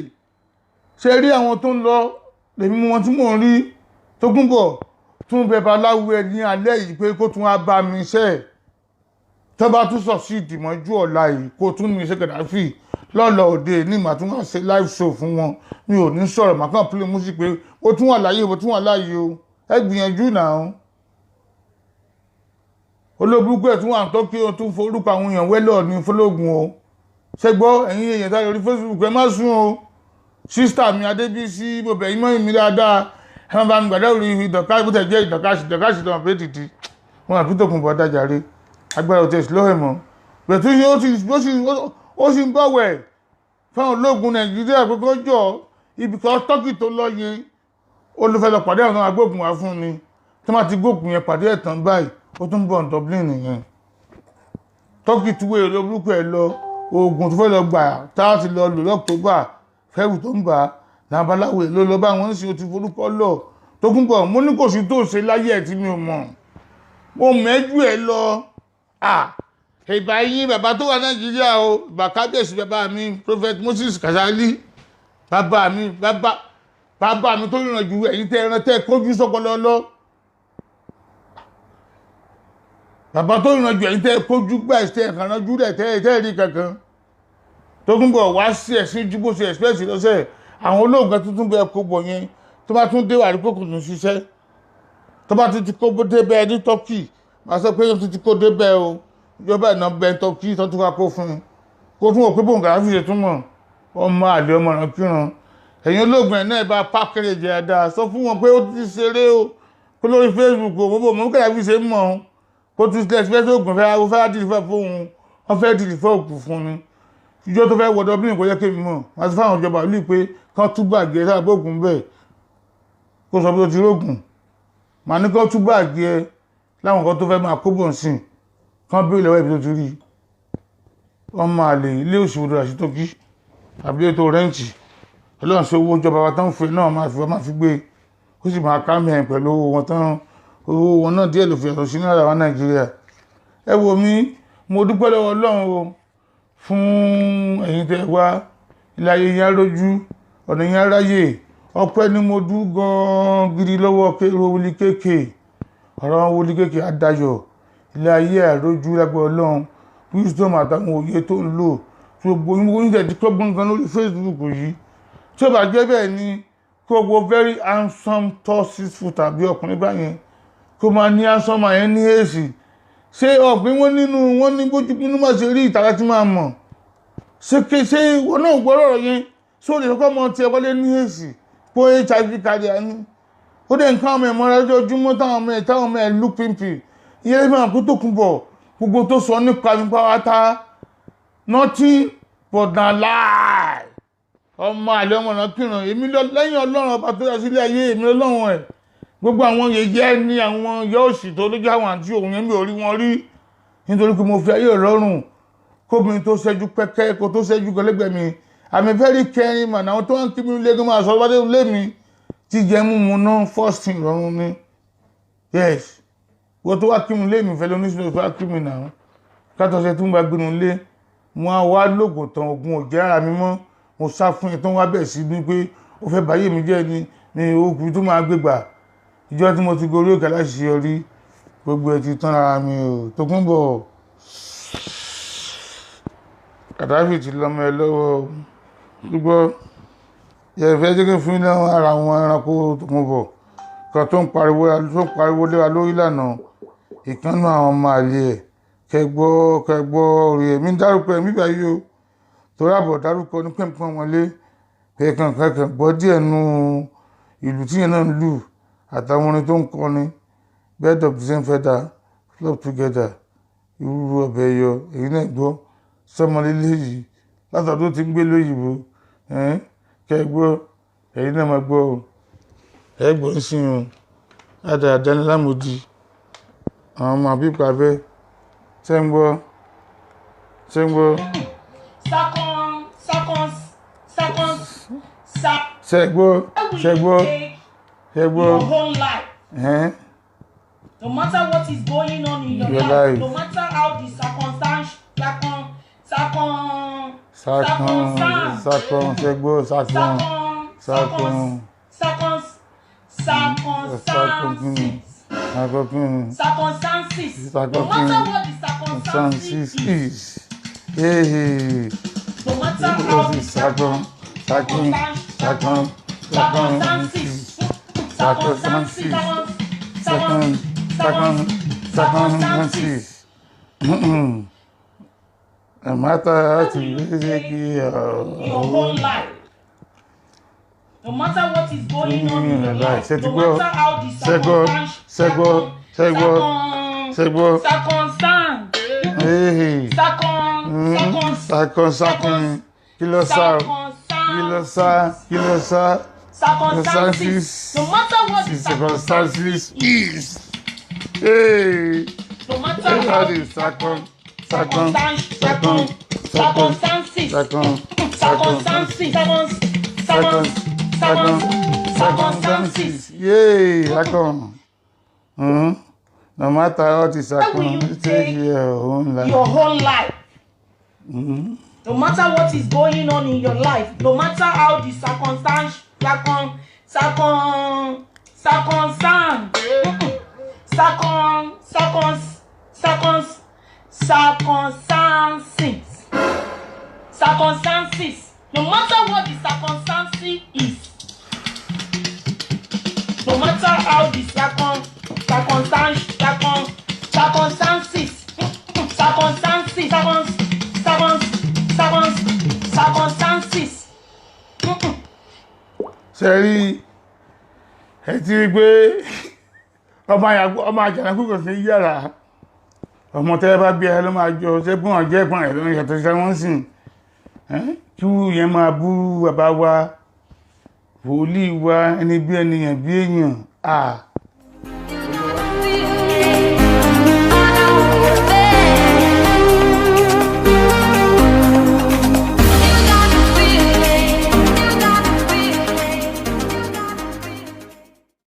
ṣe rí àwọn tó ń lọ lèmi wọn tí mò ń rí Tòkunbọ̀ tún bẹ̀bà láwú ẹ ní alẹ́ yìí pé kó tún wá bá mi ṣẹ́ tó bá tún sọ sí ìdìmọ́jú ọ̀la yìí kó tún mi ṣe Gaddafi lọ́lọ́ òde ní màá tún wá ṣe live show fún wọn mi ò ní sọ̀rọ̀ màá kàn play music pé ó tún wà láyé ó tún wà láyé o ẹ gbìyànjú náà olóbùkú ẹ̀ tún wà ń tọ́ kí o tún forúkọ àwọn èèyàn wẹ́lọ̀ ní fọlọ́gùn o ṣe gbọ́ ẹ̀yin èèyàn tá lórí Facebook ẹ má sún o sísítà mi Adébísí mo bẹ̀ yín mọ́ mi dáadáa ẹ má bá mi gbàdá orí ìdọ̀ká bó tẹ̀ jẹ́ ìdọ̀káṣì tó wọn pé tìtì wọn àbí Tòkunbọ̀ dájàre agbára òtẹ̀ sí lọ́wọ́ mọ́ bẹ̀tú ó sì ń bọ̀wẹ̀ fáwọn ológun Nàìjíríà pé kó jọ ibi kan tọ́kì tó lọ yẹn ó ló fẹ́ lọ pàdé àwọn agbógun wá fún ni tó má ti gbógun yẹn pàdé ẹ̀tàn báyìí ó tún bọ̀ ní Dublin nìyẹn tọ́kì túwé olórúkọ ẹ̀ lọ oògùn tó fẹ́ lọ gbà tá a ti lọ lò lọ́któbà fẹ́rù tó ń bà làbáláwo ló lọ bá wọn sì ó ti forúkọ lọ Tòkunbọ̀ mo ní kò sí tó ṣe láyé ẹ̀ tí mi ò mọ̀ mo mẹ́jú ẹ̀ lọ ìbá yín bàbá tó wà Nàìjíríà o ìbá kábíyèsí bàbá mi Prophet Moses Kasali bàbá mi tó rìnrìn jù ẹ̀yin tẹ́ ẹran tẹ́ kójú sọ́pọlọ lọ bàbá tó rìnrìn jù ẹ̀yin tẹ́ kójú gbà ẹ̀sẹ̀ ẹ̀kànrànjú rẹ̀ tẹ́ rí kankan tó tún bọ̀ wá sí ẹ̀sìn jù bó ṣe ẹ̀sìpẹ́sì lọ́sẹ̀ àwọn olóògùn tuntun bẹ kó bọ̀ yẹn tó bá tún dé wà rí kókò tún ṣiṣẹ́ tó bá tún ti kó débẹ̀ ní Turkey máa sọ pé ó tún ti kó débẹ̀ o ìjọba ìná bẹ Turkey tó tún wá kó fún un kó tún wò pé bóun kàrá fi ṣe túmọ̀ ọmọ àlè ọmọ ọ̀ràn kíran ẹ̀yin olóògùn ẹ̀ náà bá pákẹ́rẹ́ jẹ́ dáadáa sọ fún wọn pé ó ti ṣeré o kó lórí Facebook o mo mọ̀ kàrá fi ṣe mọ̀ ọ́n kó tún sílẹ̀ sílẹ̀ tó ògùn fẹ́ dìlífẹ́ fóun wọ́n fẹ́ dìlífẹ́ òkú fún ni ìjọ tó fẹ́ wọ́dọ̀ bí nǹkan jẹ́ kémi mọ̀ wọ́n ti fáwọn ìjọba ìlú pé kán túbà gé sáà pé ògùn bẹ́ẹ̀ kó sọ pé ó ti rógùn màá ní kán túbà gé láwọn nǹkan tó fẹ́ máa kó bọ̀ sí kán bí ìlẹ̀wọ̀ ibi tó ti rí wọ́n máa lè ilé òṣèlú àti tókí àbí ètò rẹ́ǹtì ọlọ́run sí owó ìjọba wa tán fún náà máa fi gbé ó sì máa ká mẹ́rin pẹ̀lú owó wọn náà díẹ̀ ló fi ẹ̀sùn sí náírà wa Nàìjíríà ẹ wo mi mo dúpẹ́ lọ́wọ́ ọlọ́run o fún ẹ̀yin tẹ́ wá ilé ayé yẹn rójú ọ̀nà yẹn ráyè ọpẹ́ ni mo dú gan gidi lọ́wọ́ kéèrò wọlé kéèké ọ̀rọ̀ wọlé kéèké adáyọ̀ ilé ayé àrójú lágbẹ́ ọlọ́run wisdom àtàwọn òye tó ń lò tí gbogbo oúnjẹ tí kọ́ gbọ́ngàn lórí Facebook yìí tí ó bá jẹ́ bẹ́ẹ̀ ni kó gbogbo very handsome tall 6 foot tàbí ọkùnrin báyẹn kó máa ní handsome àyẹn ní èsì ṣé ọ̀gbìn wọn ní bójú nínú máa ṣe rí ìtara tí máa mọ̀ ṣé wọn náà gbọ́rọ̀ yẹn ṣé o lè kọ́kọ́ mọ tiẹ̀ wọlé ní èsì pé HIV kárí àní ó dẹ̀ nǹkan ọmọ ẹ̀mọ́ra lójoojúmọ́ táwọn ọmọ ẹ̀ lù pímpì ìyẹn lè máa kó tó kún bọ̀ gbogbo tó sọ nípa mi pàwátá nothing but na lie ọmọ àlẹ́ ọmọ náà kìràn èmi lẹ́yìn ọlọ́run ọba tó yà sílé ayé èmi ọlọ́run ẹ̀ gbogbo àwọn yẹ̀yẹ́ ní àwọn yọ́ òsì tó lójú àwọn àti òun yẹn mi ò rí wọn rí nítorí pé mo fi ayé ọlọ́run kóbìnrin tó ṣẹ́jú pẹ́kẹ́ kó tó ṣẹ́jú gọlẹ́gbẹ̀ẹ́ mi àmì very caring man àwọn tó ń kí mi lé gan máa sọ wádé lé mi ti jẹ́ mímu náà first thing lọ́rùn ni yes wọ́n tó wá kí mi lé mi fẹ́ lóníṣẹ́ tó wá kí mi náà kátọ́sẹ̀ tó ń bá gbénu lé mo á wá lóògùn tán ogun ò jẹ́ ara mi mọ́ mo sá fún ẹ tó ń wá bẹ̀ sí ní pé ó fẹ́ báyé mi jẹ́ ni okùn tó máa gbégbà ìjọ tí mo ti gorí òkè aláṣeyọrí gbogbo ẹ ti tán ara mi ò tó kún bọ̀ Kàdáfì ti lọ́mọ ẹ lọ́wọ́ gbogbo yẹ̀fẹ́ jẹ́ kí fún iná ara wọn ẹranko tó kún bọ̀ kan tó ń pariwo lé wa lórí lànà ìkànnù àwọn ọmọ àlè ẹ̀ kẹgbọ́ orí ẹ̀mí dárúkọ ẹ̀mí báyìí o tó rábọ̀ dárúkọ ní pẹ́ǹpọ́n wọlé kẹ̀kàn gbọ́ díẹ̀ nu ìlú tí yẹn náà ń lù àtàwọn orin tó ń kọrin bed of the same feather flock together irú ọbẹ̀ yọ èyí náà gbọ́ sọmọlélé yìí látọ̀dọ̀ tí ń gbé lóyìnbó kẹgbọ́ èyí náà máa gbọ́ ẹgbọ́n sí wọn àdáadáa ní lámòdì àwọn ọmọ àbípa bẹ́ẹ̀ ṣẹ́ngbọ́ ṣẹ́gbọ́ your whole life. No matter what is going on in your life, no matter how the circumstance, circumstances, no matter what the circumstances is, no matter how the circumstances, no matter how to your whole life. No matter what is going on in your life, no matter how the circumstances, no matter what the circumstances is. Hey, no matter how the circumstances. Yay, no matter how the circumstances, take your own life. Your whole life. No No matter what is going on in your life, no matter how the circumstances circumstances, no matter what the circumstances is, no matter how the circumstances, sẹ́rí ẹ ti rí pé ọmọ àjànàkú kò sí yàrá ọmọ tẹ́ bá bí ẹ ló máa jọ ṣẹ́gbọ́n ọjọ́ ẹ̀gbọ́n ẹ̀ lọ́nà ìyàtọ̀ sí wọ́n sìn kí yẹn máa bú bàbá wa wòlíì wa ẹni bí ènìyàn bí èèyàn